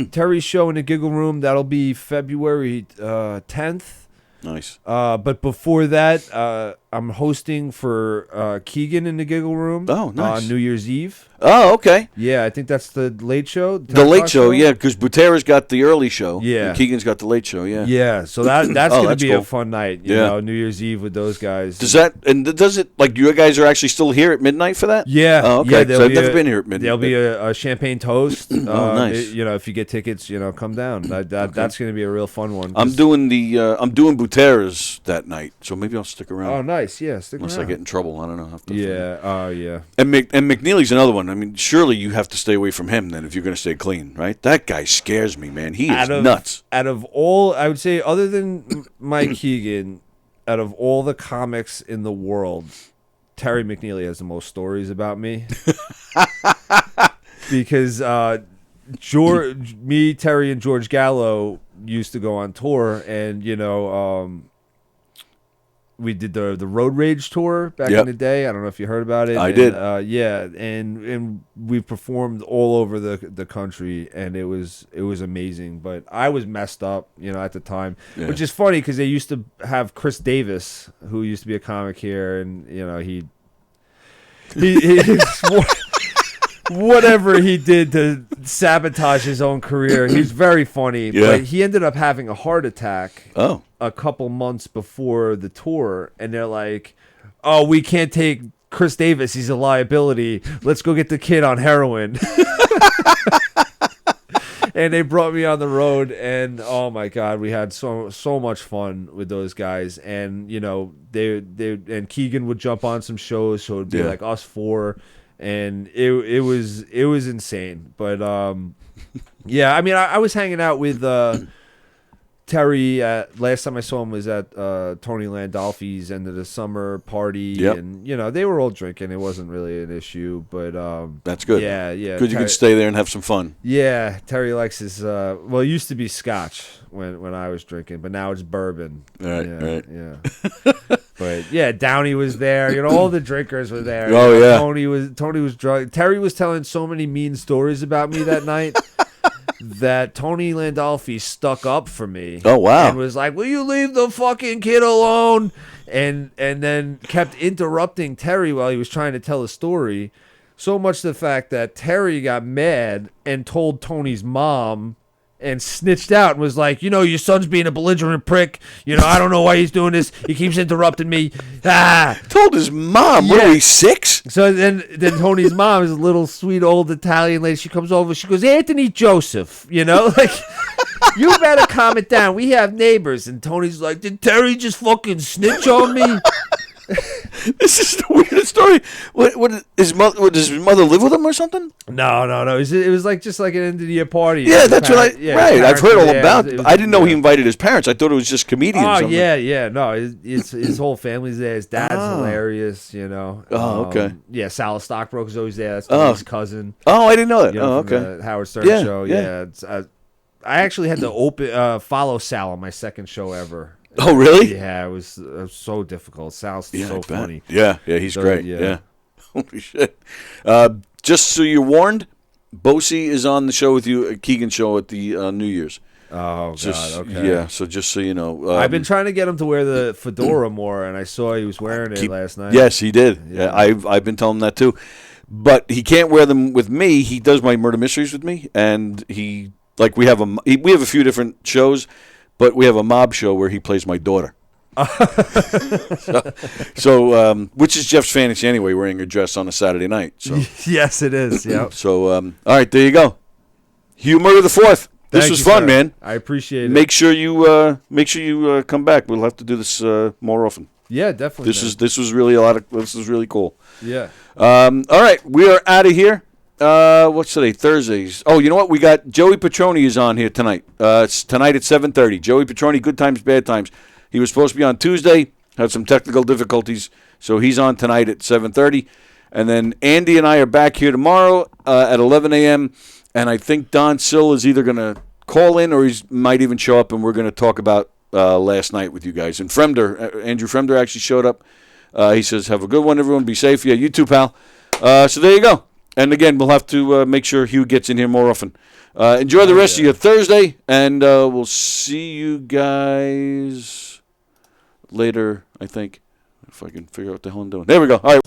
Terry's show in the Giggle Room, that'll be February 10th. Nice. But before that, I'm hosting for Keegan in the Giggle Room. Oh, nice. On New Year's Eve. Oh, okay. Yeah, I think that's the late show. The late show, yeah, because Butera's got the early show. Yeah. And Keegan's got the late show, yeah. Yeah, so that's going to be cool. a fun night, you know, New Year's Eve with those guys. Does it, like, you guys are actually still here at midnight for that? Yeah. Oh, okay. Yeah, So I've never been here at midnight. There'll be a champagne toast. Nice. If you get tickets, come down. That's going to be a real fun one. I'm doing Butera's that night, so maybe I'll stick around. Oh, nice. Yeah, stick Unless around. I get in trouble. I don't know. Yeah. And McNeely's another one. I mean, surely you have to stay away from him then if you're going to stay clean, right? That guy scares me, man. He is nuts. Out of all, I would say, other than Mike Keegan, out of all the comics in the world, Terry McNeely has the most stories about me. Because Terry, and George Gallo used to go on tour, and we did the Road Rage tour back in the day. I don't know if you heard about it. I did. Yeah, and we performed all over the country, and it was amazing. But I was messed up, at the time, which is funny because they used to have Chris Davis, who used to be a comic here, and he whatever he did to sabotage his own career. He's very funny, but he ended up having a heart attack a couple months before the tour, and they're like, oh, we can't take Chris Davis. He's a liability. Let's go get the kid on heroin. And they brought me on the road, and oh my God, we had so much fun with those guys. And they and Keegan would jump on some shows, so it'd be like us four. And it was insane, but yeah. I mean, I was hanging out with Terry. Last time I saw him was at Tony Landolfi's end of the summer party, and they were all drinking. It wasn't really an issue, but that's good. Yeah. Good, you could stay there and have some fun. Yeah, Terry likes his. Well, it used to be Scotch when I was drinking, but now it's bourbon. Right. Yeah. But yeah, Downey was there. All the drinkers were there. Oh yeah. Tony was drunk. Terry was telling so many mean stories about me that night that Tony Landolfi stuck up for me. Oh wow. And was like, "Will you leave the fucking kid alone?" And then kept interrupting Terry while he was trying to tell a story. So much to the fact that Terry got mad and told Tony's mom. And snitched out and was like, your son's being a belligerent prick. I don't know why he's doing this. He keeps interrupting me. Told his mom, what are we, 6? So then Tony's mom is a little sweet old Italian lady. She comes over. She goes, Anthony Joseph, like, you better calm it down. We have neighbors. And Tony's like, did Terry just fucking snitch on me? This is the weirdest the story? What his mother? Does his mother live with him or something? No. It was like just like an end of the year party. Yeah, that's what right. I've heard all about. It was, I didn't know he invited his parents. I thought it was just comedians. Oh something. yeah. No, his whole family's there. His dad's hilarious. Okay. Yeah, Sal Stockbroker's always there. That's his cousin. Oh, I didn't know that. From Okay. the Howard Stern show. Yeah. I actually had to follow Sal on my second show ever. Oh, really? Yeah, it was so difficult. Sal's so funny. Yeah, he's great. Yeah. Holy shit. Just so you're warned, Bosie is on the show with you, Keegan show at the New Year's. Oh, God, okay. Yeah, so just so you know. I've been trying to get him to wear the fedora more, and I saw he was wearing it last night. Yes, he did. Yeah, I've been telling him that too. But he can't wear them with me. He does my murder mysteries with me, and we have a few different shows. But we have a mob show where he plays my daughter. so which is Jeff's fantasy anyway, wearing a dress on a Saturday night. So. Yes, it is. Yeah. So, all right, there you go. Hugh Murray IV. This was fun, man. I appreciate it. Make sure you come back. We'll have to do this more often. Yeah, definitely. This was really this was really cool. Yeah. All right, we are out of here. What's today? Thursdays. Oh, you know what? We got Joey Petroni is on here tonight. It's tonight at 7:30. Joey Petroni, Good Times, Bad Times. He was supposed to be on Tuesday, had some technical difficulties, so he's on tonight at 7:30. And then Andy and I are back here tomorrow at 11 a.m. And I think Don Sill is either going to call in or he might even show up, and we're going to talk about last night with you guys. And Andrew Fremder actually showed up. He says, have a good one, everyone. Be safe. Yeah, you too, pal. So there you go. And again, we'll have to make sure Hugh gets in here more often. Enjoy the rest of your Thursday, and we'll see you guys later, I think, if I can figure out what the hell I'm doing. There we go. All right.